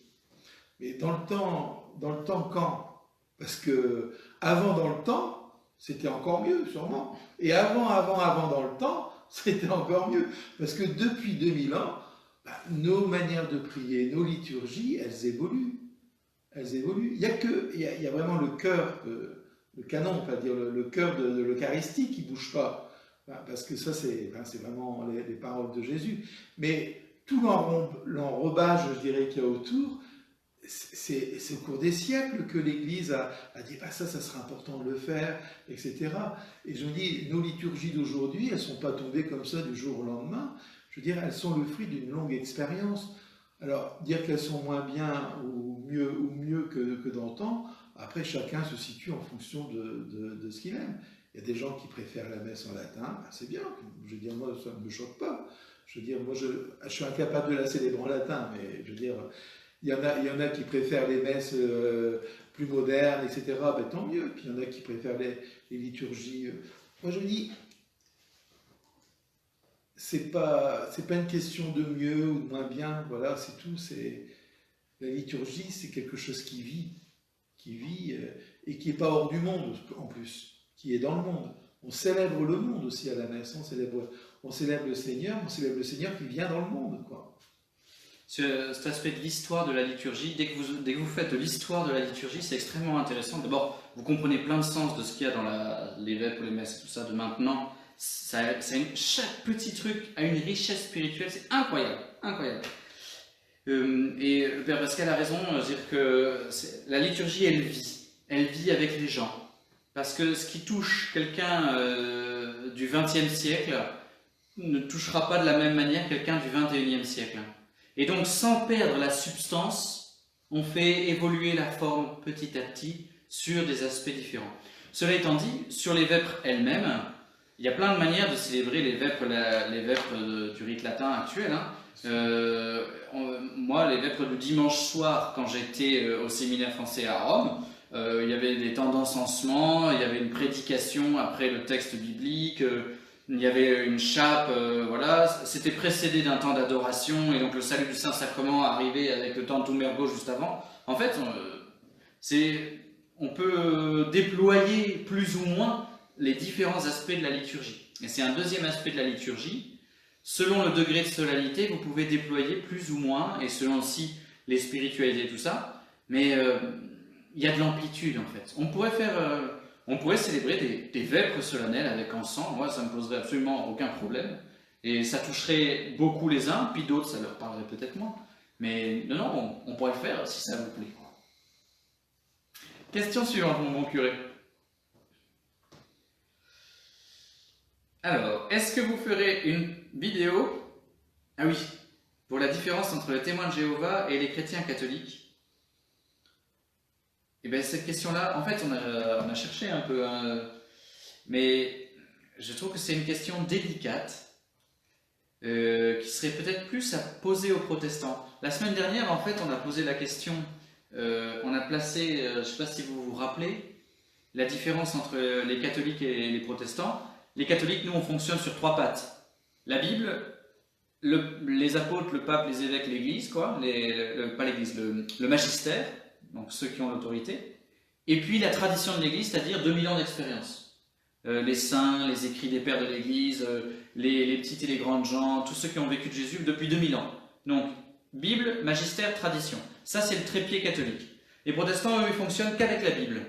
Mais dans le temps quand? Parce que avant dans le temps, c'était encore mieux, sûrement. Et avant dans le temps, c'était encore mieux. Parce que depuis 2000 ans, bah, nos manières de prier, nos liturgies, elles évoluent. Elles évoluent. Il y a vraiment le cœur, le canon, on va dire, le cœur de l'Eucharistie qui ne bouge pas. Parce que ça, c'est vraiment les paroles de Jésus. Mais tout l'enrobage, je dirais, qu'il y a autour, c'est au cours des siècles que l'Église a dit ah, ça sera important de le faire, etc. Et je me dis, nos liturgies d'aujourd'hui, elles ne sont pas tombées comme ça du jour au lendemain. Je veux dire, elles sont le fruit d'une longue expérience. Alors, dire qu'elles sont moins bien ou mieux que d'antan, après, chacun se situe en fonction de ce qu'il aime. Il y a des gens qui préfèrent la messe en latin, ben c'est bien. Je veux dire, moi, ça ne me choque pas. Je veux dire, moi, je suis incapable de la célébrer en latin, mais je veux dire, il y en a qui préfèrent les messes plus modernes, etc. Ben, tant mieux. Puis il y en a qui préfèrent les liturgies. Moi, je dis, c'est pas une question de mieux ou de moins bien. Voilà, c'est tout. La liturgie, c'est quelque chose qui vit et qui n'est pas hors du monde en plus, qui est dans le monde. On célèbre le monde aussi à la messe. On célèbre le Seigneur qui vient dans le monde, quoi. Cet aspect de l'histoire de la liturgie, dès que vous faites de l'histoire de la liturgie, c'est extrêmement intéressant. D'abord, vous comprenez plein de sens de ce qu'il y a dans les vêpres, les messes, tout ça de maintenant. Chaque petit truc a une richesse spirituelle, c'est incroyable, incroyable. Et le Père Pascal a raison, dire que la liturgie, elle vit avec les gens. Parce que ce qui touche quelqu'un du XXe siècle ne touchera pas de la même manière quelqu'un du XXIe siècle. Et donc, sans perdre la substance, on fait évoluer la forme petit à petit sur des aspects différents. Cela étant dit, sur les vêpres elles-mêmes, il y a plein de manières de célébrer les vêpres du rite latin actuel. Moi, les vêpres du dimanche soir, quand j'étais au séminaire français à Rome, il y avait des temps d'encensement, il y avait une prédication après le texte biblique, il y avait une chape, voilà. C'était précédé d'un temps d'adoration, et donc le salut du Saint-Sacrement arrivait avec le temps de Toumergo juste avant. En fait, on peut déployer plus ou moins les différents aspects de la liturgie. Et c'est un deuxième aspect de la liturgie. Selon le degré de solennité, vous pouvez déployer plus ou moins, et selon aussi les spiritualités et tout ça, mais il y a de l'amplitude en fait. On pourrait célébrer des vêpres solennelles avec encens, moi ça ne me poserait absolument aucun problème, et ça toucherait beaucoup les uns, puis d'autres ça leur parlerait peut-être moins, mais non, on pourrait le faire si ça vous plaît. Question suivante, mon bon curé. Alors, est-ce que vous ferez une vidéo, ah oui, pour la différence entre les témoins de Jéhovah et les chrétiens catholiques? Et bien cette question-là, en fait on a cherché un peu, mais je trouve que c'est une question délicate, qui serait peut-être plus à poser aux protestants. La semaine dernière, en fait, on a posé la question, on a placé, je ne sais pas si vous vous rappelez, la différence entre les catholiques et les protestants. Les catholiques, nous, on fonctionne sur 3 pattes. La Bible, les apôtres, le pape, les évêques, l'Église, quoi, pas l'Église, le magistère, donc ceux qui ont l'autorité, et puis la tradition de l'Église, c'est-à-dire 2000 ans d'expérience. Les saints, les écrits des pères de l'Église, les petites et les grandes gens, tous ceux qui ont vécu de Jésus depuis 2000 ans. Donc, Bible, magistère, tradition. Ça, c'est le trépied catholique. Les protestants, eux, ils fonctionnent qu'avec la Bible.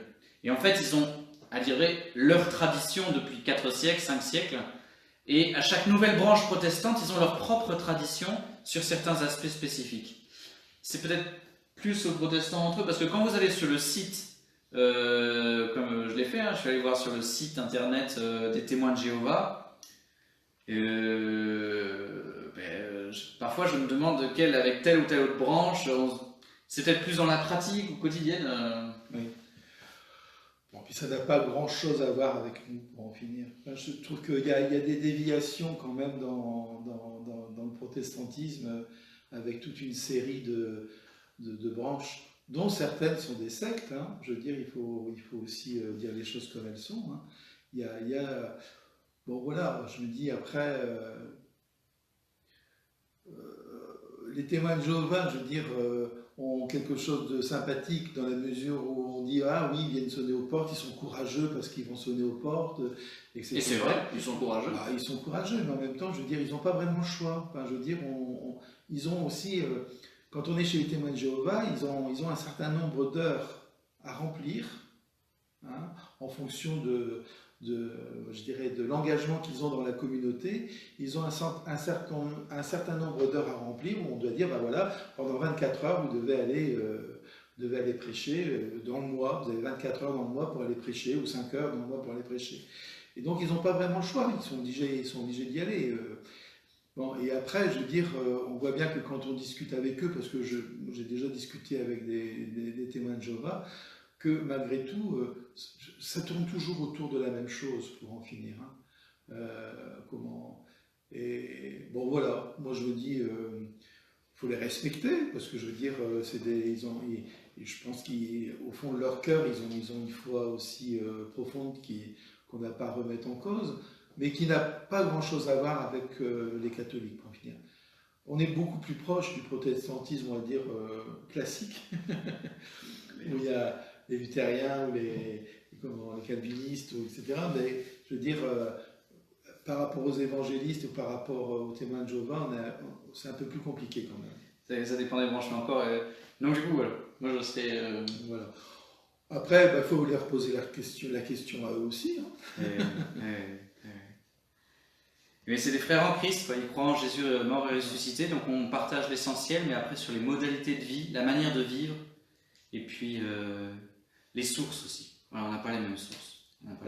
Et en fait, ils ont, à dire, leur tradition depuis 4 siècles, 5 siècles. Et à chaque nouvelle branche protestante, ils ont leur propre tradition sur certains aspects spécifiques. C'est peut-être plus aux protestants entre eux, parce que quand vous allez sur le site, comme je l'ai fait, je suis allé voir sur le site internet des témoins de Jéhovah, parfois je me demande avec telle ou telle autre branche, c'est peut-être plus dans la pratique ou quotidienne. Oui. Bon, puis ça n'a pas grand-chose à voir avec nous, pour en finir. Enfin, je trouve qu'il y a des déviations quand même dans le protestantisme, avec toute une série de branches, dont certaines sont des sectes. Hein. Je veux dire, il faut aussi dire les choses comme elles sont. Hein. Il y a, bon voilà, je me dis après, les témoins de Jéhovah, je veux dire, ont quelque chose de sympathique dans la mesure où on dit ah oui, ils viennent sonner aux portes, ils sont courageux parce qu'ils vont sonner aux portes, etc. Et c'est vrai, ils sont courageux. Bah, ils sont courageux, mais en même temps, je veux dire, ils n'ont pas vraiment le choix. Enfin, je veux dire, ils ont aussi, quand on est chez les témoins de Jéhovah, ils ont un certain nombre d'heures à remplir, hein, en fonction je dirais, de l'engagement qu'ils ont dans la communauté. Ils ont un certain nombre d'heures à remplir où on doit dire, ben voilà, pendant 24 heures, vous devez aller prêcher dans le mois. Vous avez 24 heures dans le mois pour aller prêcher, ou 5 heures dans le mois pour aller prêcher. Et donc, ils n'ont pas vraiment le choix, ils sont obligés d'y aller. Bon, et après, je veux dire, on voit bien que quand on discute avec eux, parce que j'ai déjà discuté avec des témoins de Jéhovah, que malgré tout, ça tourne toujours autour de la même chose pour en finir. Hein. Et bon voilà, moi je me dis, faut les respecter parce que je veux dire, je pense qu'au fond de leur cœur, ils ont une foi aussi profonde qu'on n'a pas à remettre en cause, mais qui n'a pas grand-chose à voir avec les catholiques pour en finir. On est beaucoup plus proche du protestantisme, on va dire classique, où il y a les luthériens ou les calvinistes, etc. Mais je veux dire, par rapport aux évangélistes ou par rapport aux témoins de Jéhovah, c'est un peu plus compliqué quand même. Ça dépend des branches, mais encore. Donc du coup, voilà. Moi je serais. Voilà. Après, il faut leur poser la question à eux aussi. Hein. Mais c'est des frères en Christ, quoi. Ils croient en Jésus mort et ressuscité, donc on partage l'essentiel, mais après sur les modalités de vie, la manière de vivre, et puis les sources aussi. Voilà, on n'a pas les mêmes sources.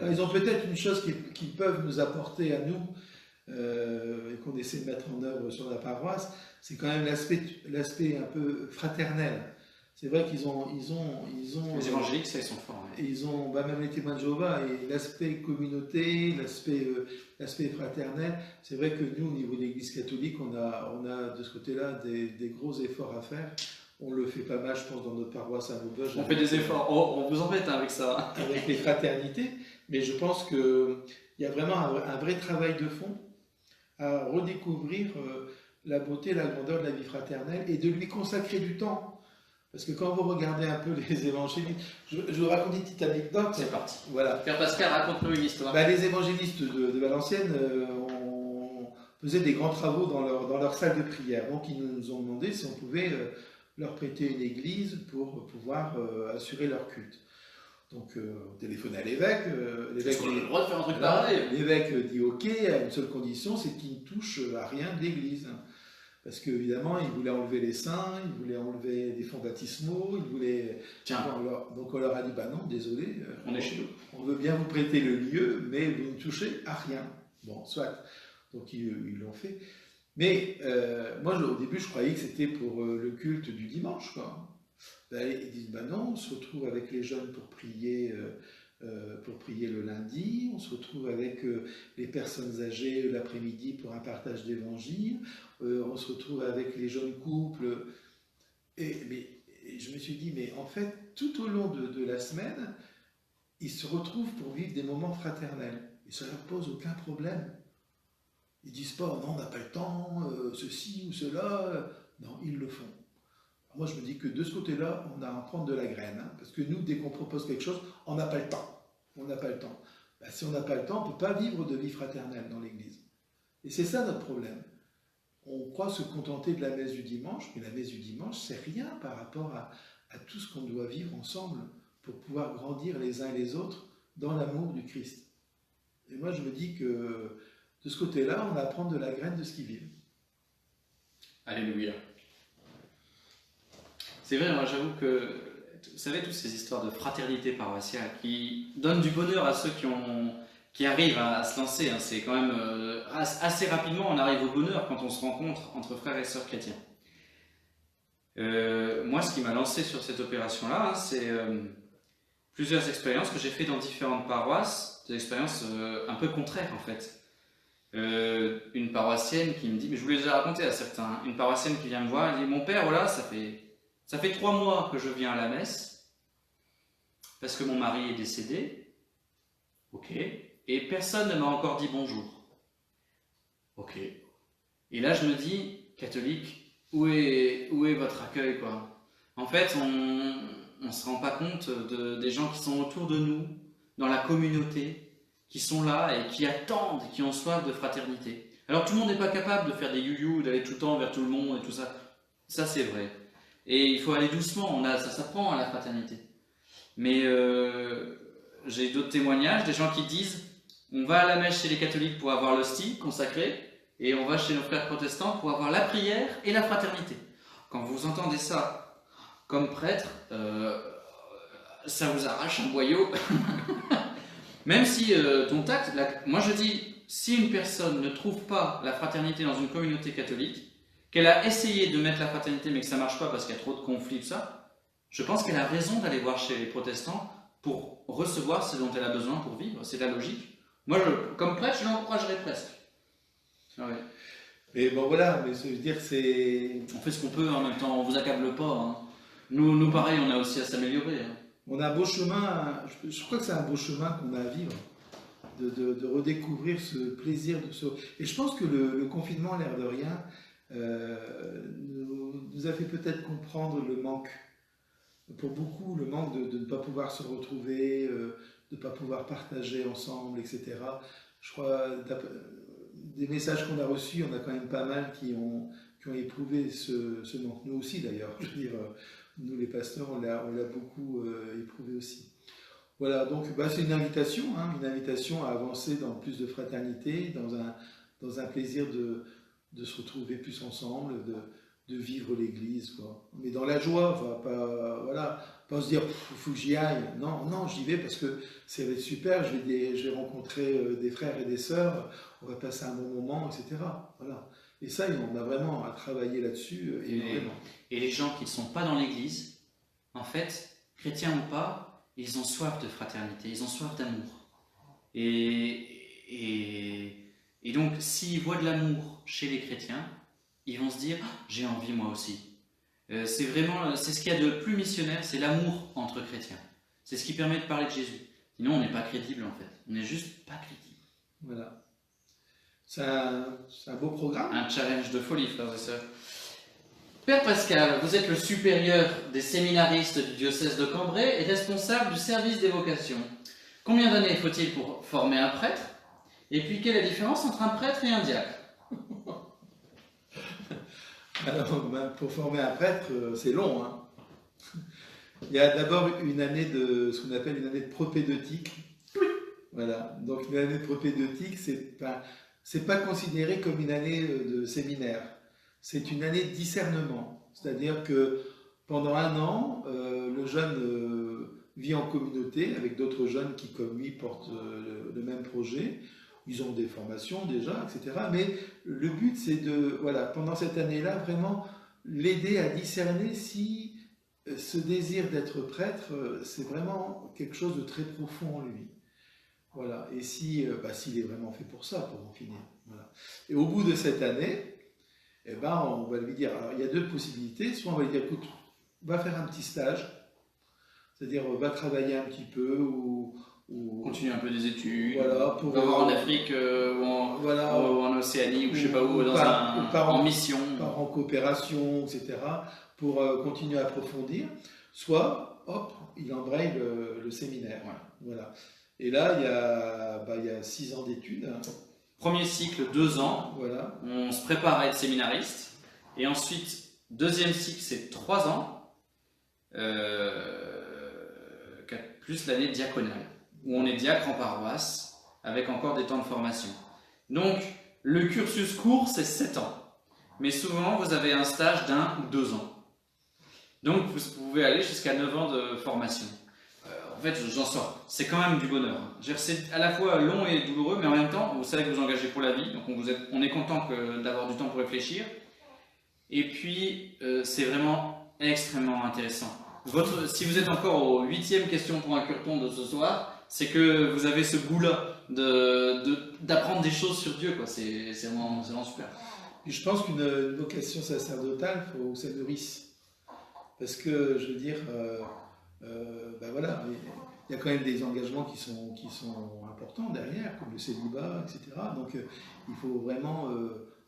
Ils ont peut-être une chose qu'ils peuvent nous apporter à nous, et qu'on essaie de mettre en œuvre sur la paroisse, c'est quand même l'aspect un peu fraternel. C'est vrai qu'ils ont les évangéliques, ça, ils sont forts. Ouais. Ils ont, même les témoins de Jéhovah, et l'aspect communauté, l'aspect fraternel. C'est vrai que nous, au niveau de l'Église catholique, on a de ce côté-là des gros efforts à faire. On le fait pas mal, je pense, dans notre paroisse à Maubeuge. On fait des efforts. On vous embête avec ça. Avec les fraternités. Mais je pense qu'il y a vraiment un vrai travail de fond à redécouvrir la beauté et la grandeur de la vie fraternelle et de lui consacrer du temps. Parce que quand vous regardez un peu les évangélistes, je vous raconte une petite anecdote. C'est parti. Voilà. Père Pascal, raconte-nous une histoire. Les évangélistes de Valenciennes faisaient des grands travaux dans leur salle de prière. Donc ils nous ont demandé si on pouvait leur prêter une église pour pouvoir assurer leur culte. Donc on téléphone à l'évêque. Est-ce qu'on a le droit de faire un truc pareil ? L'évêque dit ok, à une seule condition, c'est qu'il ne touche à rien de l'église. Parce qu'évidemment, il voulait enlever les saints, il voulait enlever des fonds baptismaux, il voulait... Donc on leur a dit, bah non, désolé, on est chez nous. On veut bien vous prêter le lieu, mais vous ne touchez à rien. Bon, soit. Donc ils l'ont fait. Mais moi, au début, je croyais que c'était pour le culte du dimanche, quoi. Ils disent, bah non, on se retrouve avec les jeunes pour prier le lundi, on se retrouve avec les personnes âgées l'après-midi pour un partage d'évangile, on se retrouve avec les jeunes couples. Et je me suis dit, mais en fait, tout au long de la semaine, ils se retrouvent pour vivre des moments fraternels. Et ça ne leur pose aucun problème. Ils ne disent pas, non, on n'a pas le temps, ceci ou cela. Non, ils le font. Alors moi, je me dis que de ce côté-là, on a à en prendre de la graine. Hein, parce que nous, dès qu'on propose quelque chose, on n'a pas le temps. On n'a pas le temps. Si on n'a pas le temps, on ne peut pas vivre de vie fraternelle dans l'Église. Et c'est ça notre problème. On croit se contenter de la messe du dimanche, mais la messe du dimanche, c'est rien par rapport à tout ce qu'on doit vivre ensemble pour pouvoir grandir les uns et les autres dans l'amour du Christ. Et moi, je me dis que de ce côté-là, on va prendre de la graine de ce qu'ils vivent. Alléluia. C'est vrai, moi j'avoue que, vous savez, toutes ces histoires de fraternité paroissiale qui donnent du bonheur à ceux qui ont qui arrive à se lancer. Hein. C'est quand même assez rapidement, on arrive au bonheur quand on se rencontre entre frères et sœurs chrétiens. Moi, ce qui m'a lancé sur cette opération-là, hein, c'est plusieurs expériences que j'ai fait dans différentes paroisses, des expériences un peu contraires en fait. Une paroissienne qui me dit, mais je vous l'ai déjà raconté à certains, une paroissienne qui vient me voir, elle dit, mon père, voilà, ça fait 3 mois que je viens à la messe, parce que mon mari est décédé, ok, et personne ne m'a encore dit bonjour, ok. Et là je me dis, catholique, où est votre accueil, quoi? En fait, on ne se rend pas compte des gens qui sont autour de nous, dans la communauté, qui sont là et qui attendent, qui ont soif de fraternité. Alors tout le monde n'est pas capable de faire des you-you, d'aller tout le temps vers tout le monde et tout ça. Ça c'est vrai. Et il faut aller doucement, ça s'apprend à la fraternité. Mais j'ai d'autres témoignages, des gens qui disent on va à la messe chez les catholiques pour avoir l'hostie consacrée et on va chez nos frères protestants pour avoir la prière et la fraternité. Quand vous entendez ça comme prêtre, ça vous arrache un boyau. Même si ton tact, moi je dis, si une personne ne trouve pas la fraternité dans une communauté catholique, qu'elle a essayé de mettre la fraternité mais que ça ne marche pas parce qu'il y a trop de conflits, tout ça, je pense qu'elle a raison d'aller voir chez les protestants pour recevoir ce dont elle a besoin pour vivre, c'est la logique. Moi, comme prêtre, je l'encouragerais presque. Ah ouais. Mais bon voilà, mais je veux dire, c'est... On fait ce qu'on peut en même temps, on ne vous accable pas. Hein. Nous, pareil, on a aussi à s'améliorer. Hein. On a un beau chemin, je crois que c'est un beau chemin qu'on a à vivre, de redécouvrir ce plaisir de ce... Et je pense que le confinement, l'air de rien, nous a fait peut-être comprendre le manque, pour beaucoup, le manque de ne pas pouvoir se retrouver, de ne pas pouvoir partager ensemble, etc. Je crois, des messages qu'on a reçus, on a quand même pas mal qui ont éprouvé ce manque. Nous aussi d'ailleurs, je veux dire... Nous, les pasteurs, on l'a beaucoup éprouvé aussi. Voilà, donc c'est une invitation à avancer dans plus de fraternité, dans un plaisir de se retrouver plus ensemble, de vivre l'Église, quoi. Mais dans la joie, pas se dire il faut que j'y aille. Non, j'y vais parce que ça va être super, je vais rencontrer des frères et des sœurs, on va passer un bon moment, etc. Voilà. Et ça, on a vraiment à travailler là-dessus énormément. Et les gens qui ne sont pas dans l'Église, en fait, chrétiens ou pas, ils ont soif de fraternité, ils ont soif d'amour. Et donc, s'ils voient de l'amour chez les chrétiens, ils vont se dire « j'ai envie moi aussi ». C'est ce qu'il y a de plus missionnaire, c'est l'amour entre chrétiens. C'est ce qui permet de parler de Jésus. Sinon, on n'est pas crédible en fait. On n'est juste pas crédible. Voilà. C'est un beau programme. Un challenge de folie, frères et sœurs. Père Pascal, vous êtes le supérieur des séminaristes du diocèse de Cambrai et responsable du service des vocations. Combien d'années faut-il pour former un prêtre? Et puis, quelle est la différence entre un prêtre et un diacre? Alors, pour former un prêtre, c'est long. Hein. Il y a d'abord une année ce qu'on appelle une année de propédeutique. Voilà. Donc, une année de propédeutique, c'est pas considéré comme une année de séminaire. C'est une année de discernement. C'est-à-dire que pendant 1 an, le jeune vit en communauté avec d'autres jeunes qui, comme lui, portent le même projet. Ils ont des formations déjà, etc. Mais le but, c'est pendant cette année-là, vraiment l'aider à discerner si ce désir d'être prêtre, c'est vraiment quelque chose de très profond en lui. Voilà. Et s'il est vraiment fait pour ça, pour en finir. Voilà. Et au bout de cette année, on va lui dire, alors il y a 2 possibilités, soit on va lui dire, écoute, va faire un petit stage, c'est-à-dire va travailler un petit peu, ou continuer un peu des études, voilà, en Afrique ou en Océanie, ou je sais pas où, en mission. En coopération, etc., pour continuer à approfondir, soit, hop, il embraye le séminaire. Voilà. Et là, il y a 6 ans d'études. Premier cycle, 2 ans, voilà. On se prépare à être séminariste. Et ensuite, deuxième cycle, c'est 3 ans, plus l'année diaconale, où on est diacre en paroisse, avec encore des temps de formation. Donc, le cursus court, c'est 7 ans. Mais souvent, vous avez un stage d'1 ou 2 ans. Donc, vous pouvez aller jusqu'à 9 ans de formation. fait, j'en sors. C'est quand même du bonheur. C'est à la fois long et douloureux, mais en même temps, vous savez que vous vous engagez pour la vie, donc on est content d'avoir du temps pour réfléchir. Et puis, c'est vraiment extrêmement intéressant. Si vous êtes encore aux 8e question pour un curton de ce soir, c'est que vous avez ce goût-là d'apprendre des choses sur Dieu, quoi. C'est vraiment super. Et je pense qu'une vocation sacerdotale, il faut que ça nourrisse. Parce que, je veux dire, ben voilà, il y a quand même des engagements qui sont importants derrière, comme le célibat, etc. Donc, il faut vraiment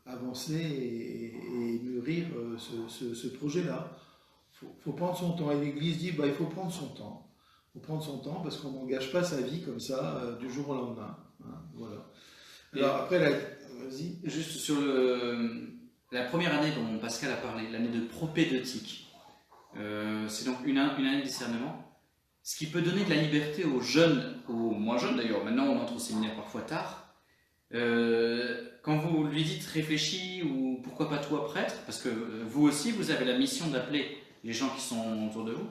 avancer et mûrir ce projet-là. Il faut prendre son temps. Et l'Église dit, bah, il faut prendre son temps. Il faut prendre son temps parce qu'on n'engage pas sa vie comme ça, du jour au lendemain. Hein, voilà. Alors, après, vas-y. Juste sur la première année dont Pascal a parlé, l'année de propédeutique, c'est donc une année de discernement. Ce qui peut donner de la liberté aux jeunes, aux moins jeunes d'ailleurs, maintenant on entre au séminaire parfois tard, quand vous lui dites réfléchis ou pourquoi pas toi prêtre, parce que vous aussi vous avez la mission d'appeler les gens qui sont autour de vous.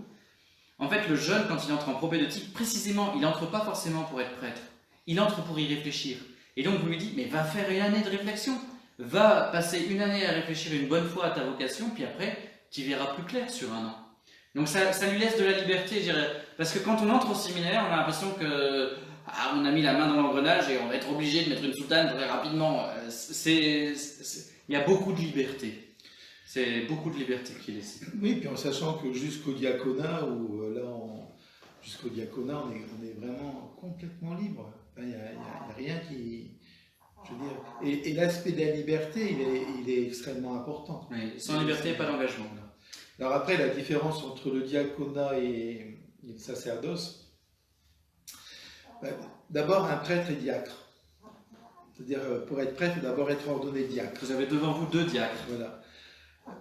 En fait, le jeune, quand il entre en propédeutique, précisément, il n'entre pas forcément pour être prêtre, il entre pour y réfléchir. Et donc vous lui dites, mais va faire une année de réflexion, va passer une année à réfléchir une bonne fois à ta vocation, puis après tu verras plus clair sur un an. Donc ça lui laisse de la liberté, je dirais. Parce que quand on entre au séminaire, on a l'impression que on a mis la main dans l'engrenage et on va être obligé de mettre une soutane très rapidement. Il y a beaucoup de liberté. C'est beaucoup de liberté qui est laissée. Oui, puis en sachant que jusqu'au diaconat, jusqu'au diaconat, on est vraiment complètement libre. Il n'y a rien qui... Je veux dire, et l'aspect de la liberté, il est extrêmement important. Oui, sans liberté, pas d'engagement. Alors après, la différence entre le diaconat et le sacerdoce, d'abord un prêtre est diacre. C'est-à-dire, pour être prêtre, il faut d'abord être ordonné diacre. Vous avez devant vous 2 diacres. Voilà.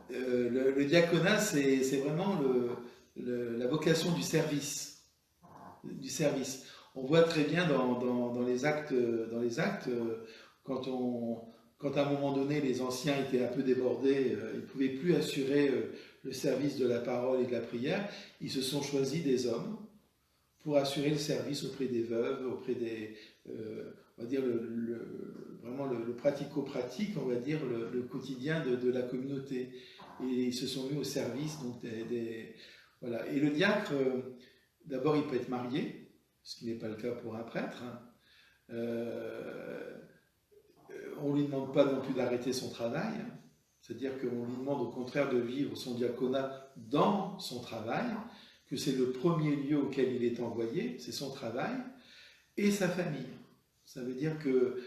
Le diaconat, c'est vraiment la vocation du service. On voit très bien dans les actes, quand à un moment donné les anciens étaient un peu débordés, ils ne pouvaient plus assurer le service de la parole et de la prière, ils se sont choisis des hommes pour assurer le service auprès des veuves, auprès des... on va dire vraiment le pratico-pratique, on va dire le quotidien de la communauté. Et ils se sont mis au service. Donc voilà. Et le diacre, d'abord il peut être marié, ce qui n'est pas le cas pour un prêtre. On ne lui demande pas non plus d'arrêter son travail, c'est-à-dire qu'on lui demande au contraire de vivre son diaconat dans son travail, que c'est le premier lieu auquel il est envoyé, c'est son travail, et sa famille. Ça veut dire que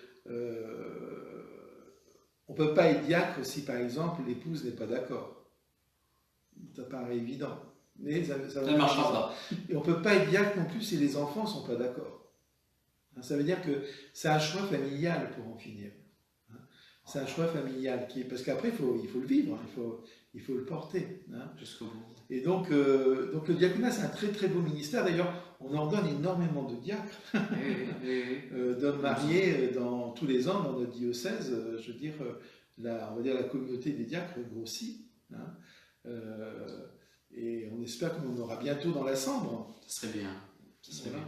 on ne peut pas être diacre si par exemple l'épouse n'est pas d'accord. Ça paraît évident. Mais ça ne marchera pas. Et on ne peut pas être diacre non plus si les enfants ne sont pas d'accord. Ça veut dire que c'est un choix familial pour en finir. C'est un choix familial parce qu'après il faut le vivre, il faut le porter. Jusqu'au bout. Et donc le diaconat c'est un très très beau ministère. D'ailleurs on ordonne énormément de diacres, d'hommes mariés tous les ans dans notre diocèse. Je veux dire, on va dire la communauté des diacres grossit. Et on espère qu'on en aura bientôt dans la Sambre. Ça serait bien. Bien.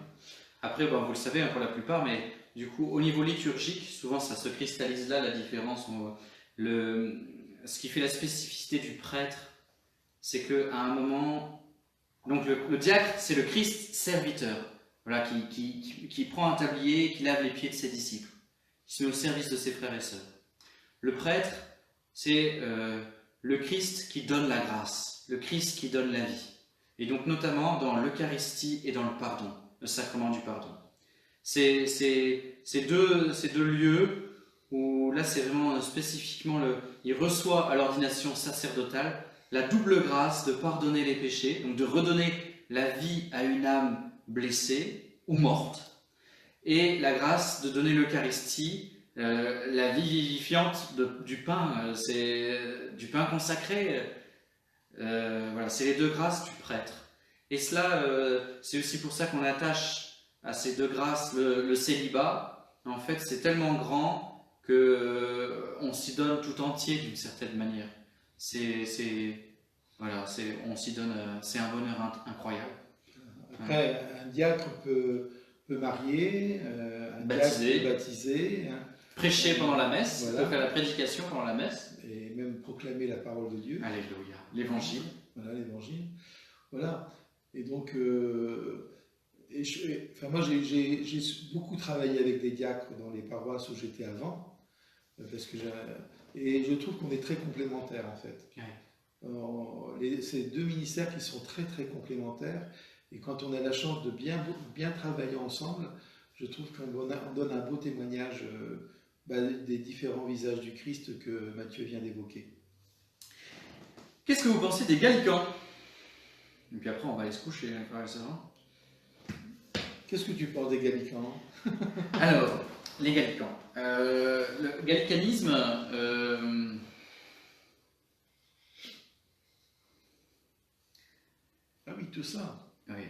Après, vous le savez pour la plupart, mais du coup, au niveau liturgique, souvent ça se cristallise là, la différence. Ce qui fait la spécificité du prêtre, c'est qu'à un moment, donc le diacre, c'est le Christ serviteur, voilà, qui prend un tablier, qui lave les pieds de ses disciples, qui se met au service de ses frères et sœurs. Le prêtre, c'est le Christ qui donne la grâce, le Christ qui donne la vie. Et donc notamment dans l'Eucharistie et dans le pardon, le sacrement du pardon. C'est deux lieux où là c'est vraiment spécifiquement il reçoit à l'ordination sacerdotale la double grâce de pardonner les péchés, donc de redonner la vie à une âme blessée ou morte, et la grâce de donner l'Eucharistie, la vie vivifiante du pain, c'est du pain consacré. Voilà, c'est les 2 grâces du prêtre. Et cela, c'est aussi pour ça qu'on attache à ces 2 grâces le célibat. En fait, c'est tellement grand qu'on s'y donne tout entier d'une certaine manière. Voilà, on s'y donne, c'est un bonheur incroyable. Après, un diacre peut marier, un Baptiser. diacre peut baptiser, hein, Prêcher pendant la messe, voilà. peut faire la prédication pendant la messe. Et même proclamer la parole de Dieu. Alléluia. L'évangile. Voilà, l'évangile. Voilà. Et donc, enfin, moi, j'ai beaucoup travaillé avec des diacres dans les paroisses où j'étais avant, parce que et je trouve qu'on est très complémentaires, en fait. Ouais. C'est deux ministères qui sont très, très complémentaires. Et quand on a la chance de bien travailler ensemble, je trouve qu'on donne un beau témoignage des différents visages du Christ que Mathieu vient d'évoquer. Qu'est-ce que vous pensez des gallicans? Et puis après, on va aller se coucher, hein, frères et sœurs. Qu'est-ce que tu penses des gallicans? Alors, les gallicans. Le gallicanisme, Ah oui, tout ça. oui.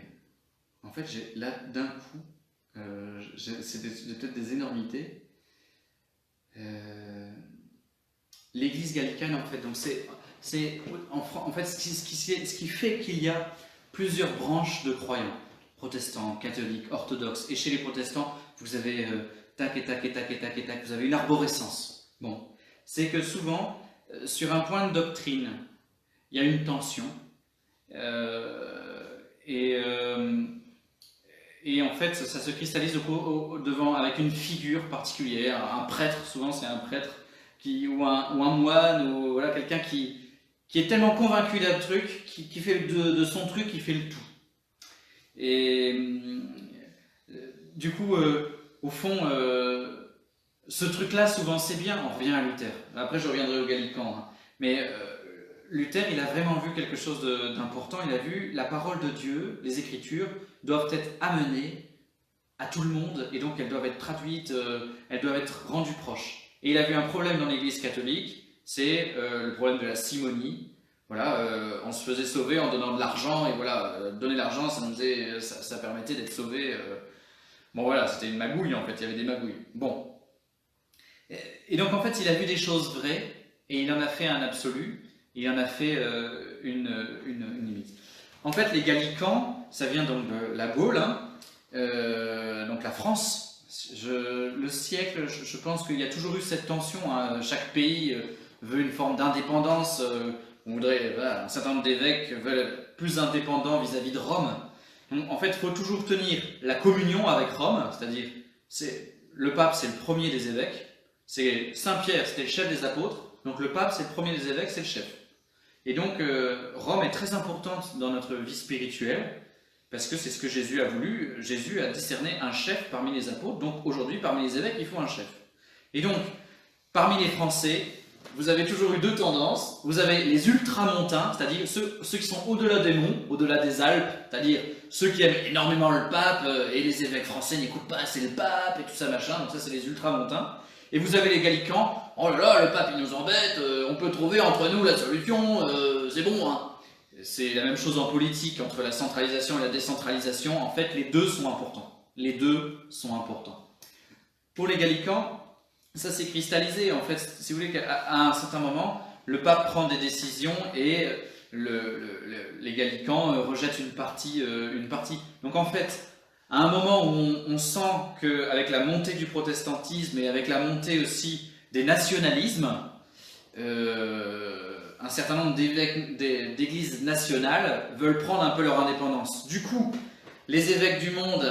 En fait, là, d'un coup, c'est peut-être des énormités. L'Église gallicane, en fait, donc en fait ce qui fait qu'il y a plusieurs branches de croyants, protestants, catholiques, orthodoxes, et chez les protestants, vous avez tac et tac et tac et tac et tac, vous avez une arborescence. Bon, c'est que souvent, sur un point de doctrine, il y a une tension, et en fait, ça se cristallise devant avec une figure particulière, un prêtre, souvent c'est un prêtre, ou un moine, ou voilà, quelqu'un qui est tellement convaincu d'un truc, qui fait de son truc, il fait le tout. Et du coup, au fond, ce truc-là, souvent c'est bien, on revient à Luther. Après, je reviendrai au Gallican, hein. Mais Luther, il a vraiment vu quelque chose d'important. Il a vu la parole de Dieu, les Écritures, doivent être amenées à tout le monde, et donc elles doivent être traduites, elles doivent être rendues proches. Et il a vu un problème dans l'Église catholique, c'est le problème de la simonie. Voilà, on se faisait sauver en donnant de l'argent, et voilà, donner l'argent, ça permettait d'être sauvé. Bon voilà, c'était une magouille en fait, il y avait des magouilles. Bon. Et donc en fait, il a vu des choses vraies, et il en a fait un absolu, il en a fait une limite. En fait, les gallicans, ça vient donc de la Gaule, hein, donc la France. Le siècle, je pense qu'il y a toujours eu cette tension, hein. Chaque pays veut une forme d'indépendance. On voudrait, voilà, un certain nombre d'évêques veulent être plus indépendants vis-à-vis de Rome. Donc, en fait, il faut toujours tenir la communion avec Rome, c'est-à-dire le pape, c'est le premier des évêques. C'est Saint-Pierre, c'était le chef des apôtres. Donc le pape, c'est le premier des évêques, c'est le chef. Et donc Rome est très importante dans notre vie spirituelle. Parce que c'est ce que Jésus a voulu. Jésus a discerné un chef parmi les apôtres. Donc aujourd'hui, parmi les évêques, il faut un chef. Et donc, parmi les Français, vous avez toujours eu deux tendances. Vous avez les ultramontains, c'est-à-dire ceux qui sont au-delà des monts, au-delà des Alpes, c'est-à-dire ceux qui aiment énormément le pape, et les évêques français n'écoutent pas assez le pape, et tout ça machin. Donc ça, c'est les ultramontains. Et vous avez les gallicans. Oh là là, le pape, il nous embête, on peut trouver entre nous la solution, c'est bon, hein. C'est la même chose en politique, entre la centralisation et la décentralisation. En fait, les deux sont importants. Les deux sont importants. Pour les gallicans, ça s'est cristallisé. En fait, si vous voulez, qu'à un certain moment, le pape prend des décisions et les gallicans rejettent une partie. Donc en fait, à un moment où on sent qu'avec la montée du protestantisme et avec la montée aussi des nationalismes, un certain nombre d'églises nationales veulent prendre un peu leur indépendance. Du coup, les évêques du monde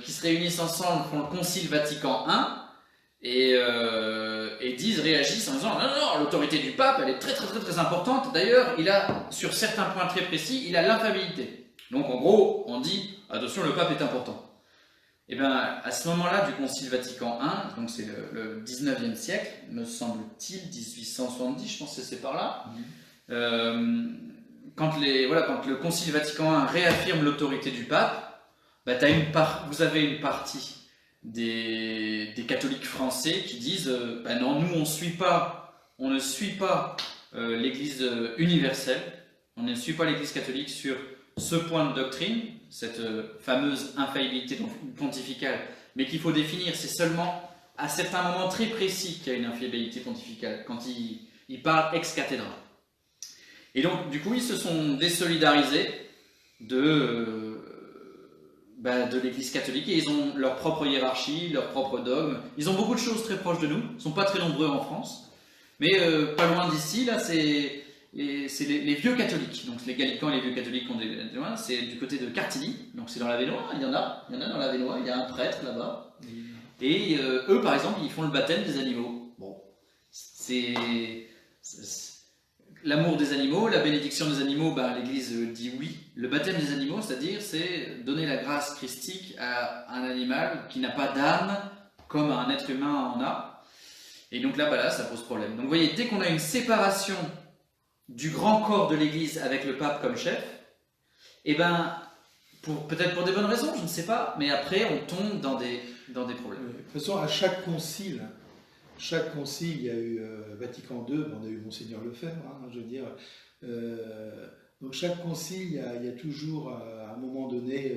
qui se réunissent ensemble font le Concile Vatican I et réagissent en disant non, l'autorité du pape, elle est très très très très importante. D'ailleurs, il a, sur certains points très précis, il a l'infaillibilité. Donc en gros, on dit attention, le pape est important. Et bien, à ce moment-là du Concile Vatican I, donc c'est le 19e siècle, me semble-t-il, 1870, je pense que c'est par là, quand le Concile Vatican I réaffirme l'autorité du pape, bah, vous avez une partie des catholiques français qui disent bah non, nous on ne suit pas l'Église universelle, on ne suit pas l'Église catholique sur ce point de doctrine, cette fameuse infaillibilité pontificale, mais qu'il faut définir, c'est seulement à certains moments très précis qu'il y a une infaillibilité pontificale, quand il parle ex cathedra. Et donc, du coup, ils se sont désolidarisés de de l'Église catholique, et ils ont leur propre hiérarchie, leur propre dogme. Ils ont beaucoup de choses très proches de nous. Ils ne sont pas très nombreux en France, mais pas loin d'ici, là, c'est les vieux catholiques. Donc les gallicans et les vieux catholiques, c'est du côté de Cartigny, donc c'est dans l'Avesnois. Il y en a dans l'Avesnois. Il y a un prêtre là-bas. Et eux, par exemple, ils font le baptême des animaux. Bon, c'est l'amour des animaux, la bénédiction des animaux, l'Église dit oui. Le baptême des animaux, c'est-à-dire, c'est donner la grâce christique à un animal qui n'a pas d'âme, comme un être humain en a. Et donc là, ça pose problème. Donc vous voyez, dès qu'on a une séparation du grand corps de l'Église avec le pape comme chef, peut-être pour des bonnes raisons, je ne sais pas, mais après, on tombe dans des problèmes. De toute façon, à chaque concile, il y a eu Vatican II, on a eu Monseigneur Lefebvre, je veux dire. Donc chaque concile, il y a toujours, à un moment donné,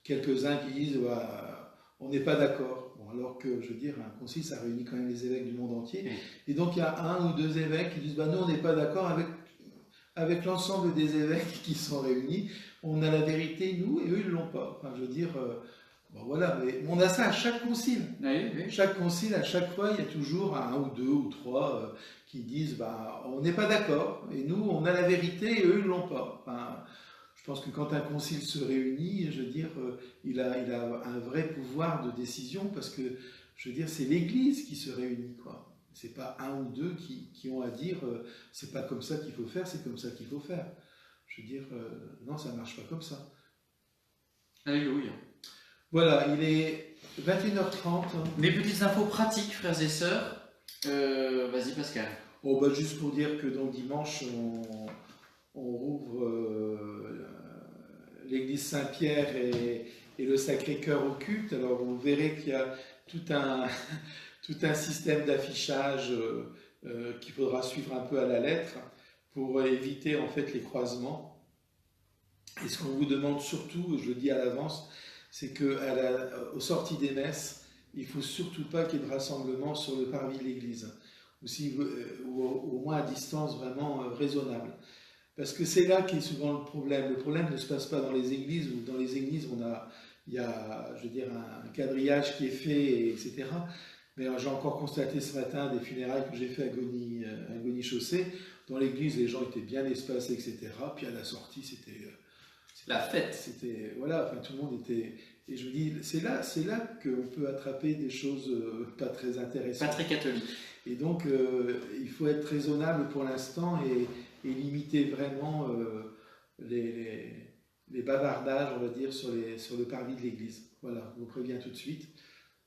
quelques-uns qui disent on n'est pas d'accord. Bon, alors que, je veux dire, un concile, ça réunit quand même les évêques du monde entier. Et donc il y a un ou deux évêques qui disent nous, on n'est pas d'accord avec l'ensemble des évêques qui sont réunis. On a la vérité, nous, et eux, ils ne l'ont pas. Enfin, je veux dire... voilà, mais on a ça à chaque concile. Oui. Chaque concile, à chaque fois, il y a toujours un ou deux ou trois qui disent on n'est pas d'accord, et nous, on a la vérité, et eux, ils ne l'ont pas. Enfin, je pense que quand un concile se réunit, je veux dire, il a un vrai pouvoir de décision, parce que, je veux dire, c'est l'Église qui se réunit, quoi. C'est pas un ou deux qui ont à dire c'est pas comme ça qu'il faut faire, c'est comme ça qu'il faut faire. Je veux dire, non, ça ne marche pas comme ça. Alléluia. Voilà, il est 21h30. Mes petites infos pratiques, frères et sœurs. Vas-y, Pascal. Juste pour dire que donc dimanche, on rouvre l'église Saint-Pierre et le Sacré-Cœur au culte. Alors vous verrez qu'il y a tout un système d'affichage qu'il faudra suivre un peu à la lettre pour éviter en fait les croisements. Et ce qu'on vous demande surtout, je le dis à l'avance, c'est qu'aux sorties des messes, il ne faut surtout pas qu'il y ait de rassemblement sur le parvis de l'église, ou au moins à distance vraiment raisonnable. Parce que c'est là qu'est souvent le problème. Le problème ne se passe pas dans les églises, où dans les églises, il y a, je veux dire, un quadrillage qui est fait, etc. Mais j'ai encore constaté ce matin des funérailles que j'ai fait à Goni-Chaussée. Dans l'église, les gens étaient bien espacés, etc. Puis à la sortie, c'était la fête. C'était, voilà, enfin, tout le monde était... Et je me dis, c'est là qu'on peut attraper des choses pas très intéressantes. Pas très catholiques. Et donc, il faut être raisonnable pour l'instant et limiter vraiment les bavardages, on va dire, sur le parvis de l'église. Voilà, je vous préviens tout de suite.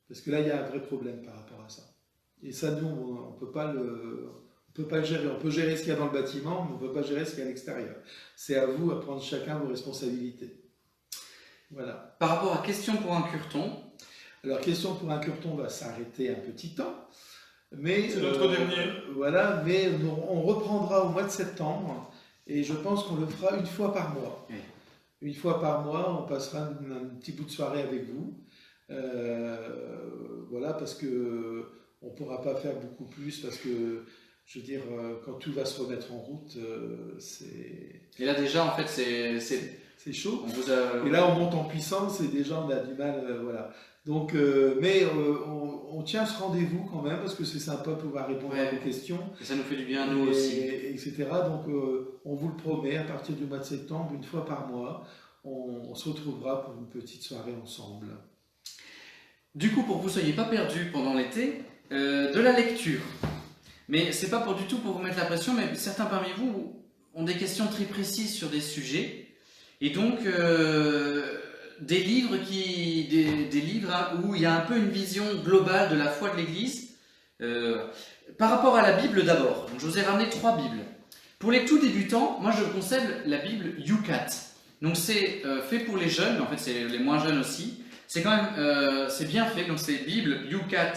Parce que là, il y a un vrai problème par rapport à ça. Et ça, nous, on ne peut pas le gérer. On peut gérer ce qu'il y a dans le bâtiment, mais on ne peut pas gérer ce qu'il y a à l'extérieur. C'est à vous à prendre chacun vos responsabilités. Voilà. Par rapport à question pour un curton. Alors, question pour un curton va s'arrêter un petit temps. Mais, c'est notre dernier. Voilà, mais on reprendra au mois de septembre. Et je pense qu'on le fera une fois par mois. Oui. Une fois par mois, on passera un petit bout de soirée avec vous. Voilà, parce que on ne pourra pas faire beaucoup plus, parce que, je veux dire, quand tout va se remettre en route, c'est... Et là déjà, en fait, c'est chaud. Et là, on monte en puissance et déjà, on a du mal, voilà. Donc, mais on tient ce rendez-vous quand même, parce que c'est sympa de pouvoir répondre à vos questions. Et ça nous fait du bien, nous aussi. Etc. Donc, on vous le promet, à partir du mois de septembre, une fois par mois, on se retrouvera pour une petite soirée ensemble. Du coup, pour que vous ne soyez pas perdus pendant l'été, de la lecture. Mais c'est pas du tout pour vous mettre la pression, mais certains parmi vous ont des questions très précises sur des sujets. Et donc, des livres où il y a un peu une vision globale de la foi de l'Église. Par rapport à la Bible d'abord, donc je vous ai ramené 3 Bibles. Pour les tout débutants, moi je conseille la Bible YouCat. Donc c'est fait pour les jeunes, mais en fait c'est les moins jeunes aussi. C'est quand même, c'est bien fait, donc c'est Bible YouCat.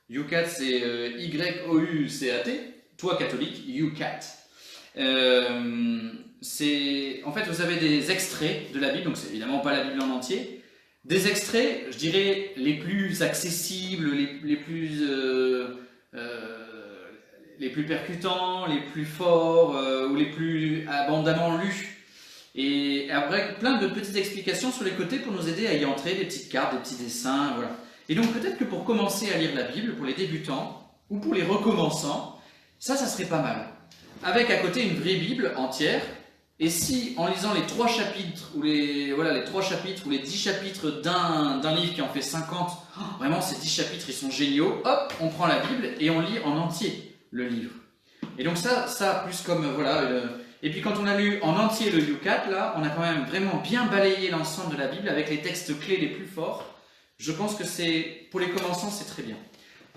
YouCat c'est Y-O-U-C-A-T, toi catholique, YouCat. En fait vous avez des extraits de la Bible, donc c'est évidemment pas la Bible en entier. Des extraits, je dirais, les plus accessibles, les plus percutants, les plus forts ou les plus abondamment lus. Et Et après, plein de petites explications sur les côtés pour nous aider à y entrer, des petites cartes, des petits dessins, voilà. Et donc peut-être que pour commencer à lire la Bible, pour les débutants, ou pour les recommençants, ça serait pas mal. Avec à côté une vraie Bible entière, et si en lisant les 3 chapitres, ou les 3 chapitres, ou les 10 chapitres d'un livre qui en fait 50, vraiment ces 10 chapitres ils sont géniaux, hop, on prend la Bible et on lit en entier le livre. Et donc ça plus comme, et puis quand on a lu en entier le U4, là, on a quand même vraiment bien balayé l'ensemble de la Bible avec les textes clés les plus forts. Je pense que pour les commençants, c'est très bien.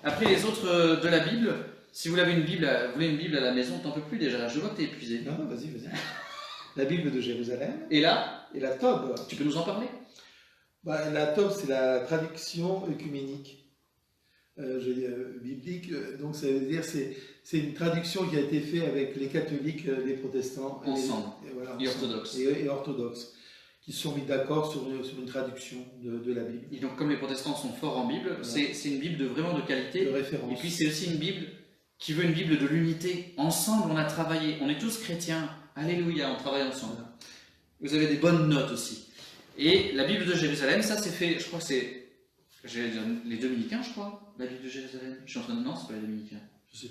Après les autres de la Bible, si vous voulez une Bible à la maison, t'en peux plus déjà, je vois que t'es épuisé. Non, vas-y. La Bible de Jérusalem. Et là, et la Tob. Tu peux nous en parler? La Tob, c'est la traduction œcuménique. Biblique, donc ça veut dire c'est une traduction qui a été faite avec les catholiques, les protestants ensemble, et orthodoxes. Et orthodoxes, qui se sont mis d'accord sur une traduction de la Bible. Et donc comme les protestants sont forts en Bible, c'est une Bible vraiment de qualité, de référence. Et puis c'est aussi une Bible qui veut une Bible de l'unité. Ensemble on a travaillé, on est tous chrétiens, alléluia, on travaille ensemble. Vous avez des bonnes notes aussi. Et la Bible de Jérusalem, ça c'est fait, je crois que c'est les Dominicains, je crois, la Bible de Jérusalem. Je suis en train de... Non, c'est pas les Dominicains. Je sais.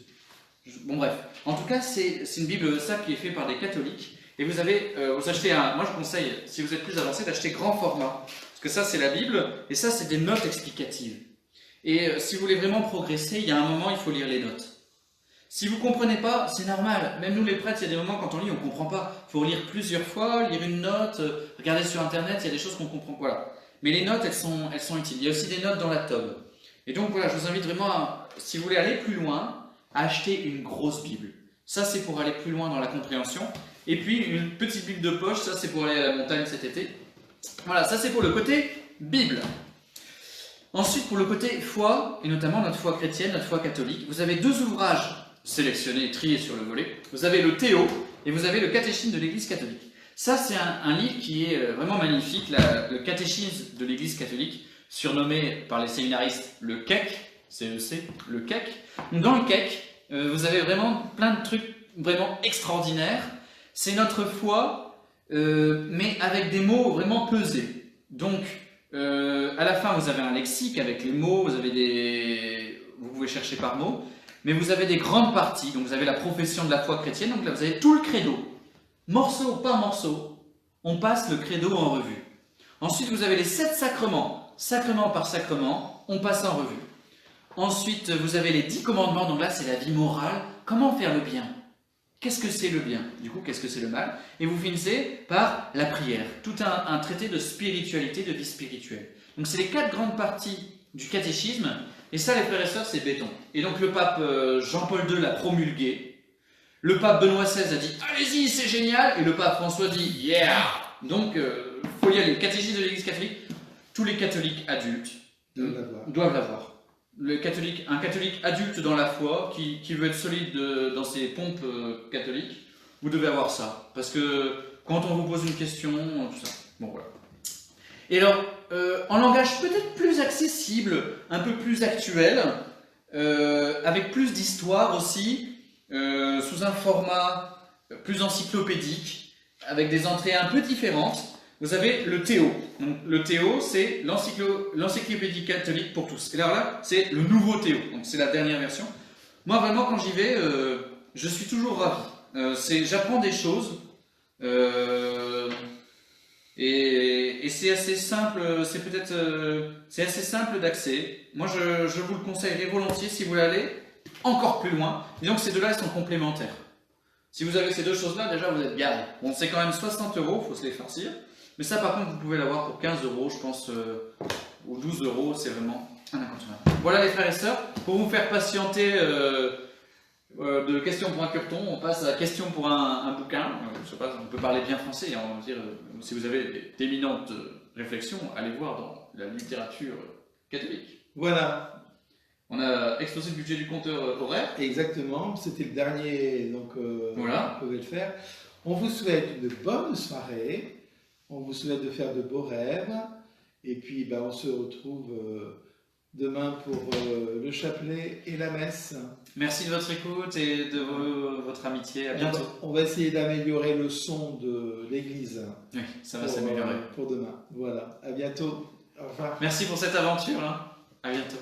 Bon bref, en tout cas c'est une Bible ça qui est faite par des catholiques. Et vous avez, vous achetez moi je conseille, si vous êtes plus avancé, d'acheter grand format. Parce que ça c'est la Bible, et ça c'est des notes explicatives. Et si vous voulez vraiment progresser, il y a un moment il faut lire les notes. Si vous ne comprenez pas, c'est normal. Même nous les prêtres, il y a des moments quand on lit, on ne comprend pas. Il faut lire plusieurs fois, lire une note, regarder sur internet, il y a des choses qu'on comprend. Voilà. Mais les notes, elles sont utiles. Il y a aussi des notes dans la Tob. Et donc voilà, je vous invite vraiment, si vous voulez aller plus loin, à acheter une grosse Bible. Ça, c'est pour aller plus loin dans la compréhension. Et puis, une petite Bible de poche, ça, c'est pour aller à la montagne cet été. Voilà, ça, c'est pour le côté Bible. Ensuite, pour le côté foi, et notamment notre foi chrétienne, notre foi catholique, vous avez 2 ouvrages sélectionnés, triés sur le volet. Vous avez le Théo et vous avez le Catéchisme de l'Église catholique. Ça, c'est un livre qui est vraiment magnifique, le Catéchisme de l'Église catholique, surnommé par les séminaristes le CEC, C-E-C, le CEC. Dans le CEC, vous avez vraiment plein de trucs vraiment extraordinaires. C'est notre foi, mais avec des mots vraiment pesés. Donc, à la fin, vous avez un lexique avec les mots, vous pouvez chercher par mots, mais vous avez des grandes parties. Donc, vous avez la profession de la foi chrétienne, donc là, vous avez tout le credo. Morceau par morceau, on passe le credo en revue. Ensuite, vous avez les 7 sacrements, sacrement par sacrement, on passe en revue. Ensuite, vous avez les 10 commandements, donc là, c'est la vie morale. Comment faire le bien? Qu'est-ce que c'est le bien? Du coup, qu'est-ce que c'est le mal? Et vous finissez par la prière, tout un traité de spiritualité, de vie spirituelle. Donc, c'est les 4 grandes parties du catéchisme, et ça, les frères et sœurs, c'est béton. Et donc, le pape Jean-Paul II l'a promulgué. Le pape Benoît XVI a dit « Allez-y, c'est génial !» Et le pape François dit « Yeah !» Donc, faut y aller. Le catéchisme de l'Église catholique, tous les catholiques adultes doivent l'avoir. Un catholique adulte dans la foi, qui veut être solide dans ses pompes catholiques, vous devez avoir ça. Parce que quand on vous pose une question, tout ça. Bon, voilà. Et alors, en langage peut-être plus accessible, un peu plus actuel, avec plus d'histoire aussi, sous un format plus encyclopédique, avec des entrées un peu différentes, vous avez le Théo. Donc, le Théo, c'est l'encyclopédie catholique pour tous. Et alors là, c'est le nouveau Théo. Donc, c'est la dernière version. Moi, vraiment, quand j'y vais, je suis toujours ravi. J'apprends des choses. Et c'est assez simple, c'est assez simple d'accès. Moi, je vous le conseillerais volontiers si vous voulez aller encore plus loin. Disons que ces deux-là, ils sont complémentaires. Si vous avez ces deux choses-là, déjà, vous êtes garé. Bon, c'est quand même 60 €, il faut se les farcir. Mais ça, par contre, vous pouvez l'avoir pour 15 €, je pense, ou 12 €, c'est vraiment un incontournable. Voilà les frères et sœurs, pour vous faire patienter de questions pour un curton, on passe à questions pour un bouquin. Je sais pas, on peut parler bien français, hein, on va dire, si vous avez d'éminentes réflexions, allez voir dans la littérature catholique. Voilà. On a explosé le budget du compteur horaire. Exactement, c'était le dernier, donc voilà. On pouvait le faire. On vous souhaite une bonne soirée, on vous souhaite de faire de beaux rêves, et puis on se retrouve demain pour le chapelet et la messe. Merci de votre écoute et de votre amitié. À bientôt. On va essayer d'améliorer le son de l'église. Oui, ça va s'améliorer. Pour demain. Voilà, à bientôt. Au revoir. Merci pour cette aventure. Hein. À bientôt.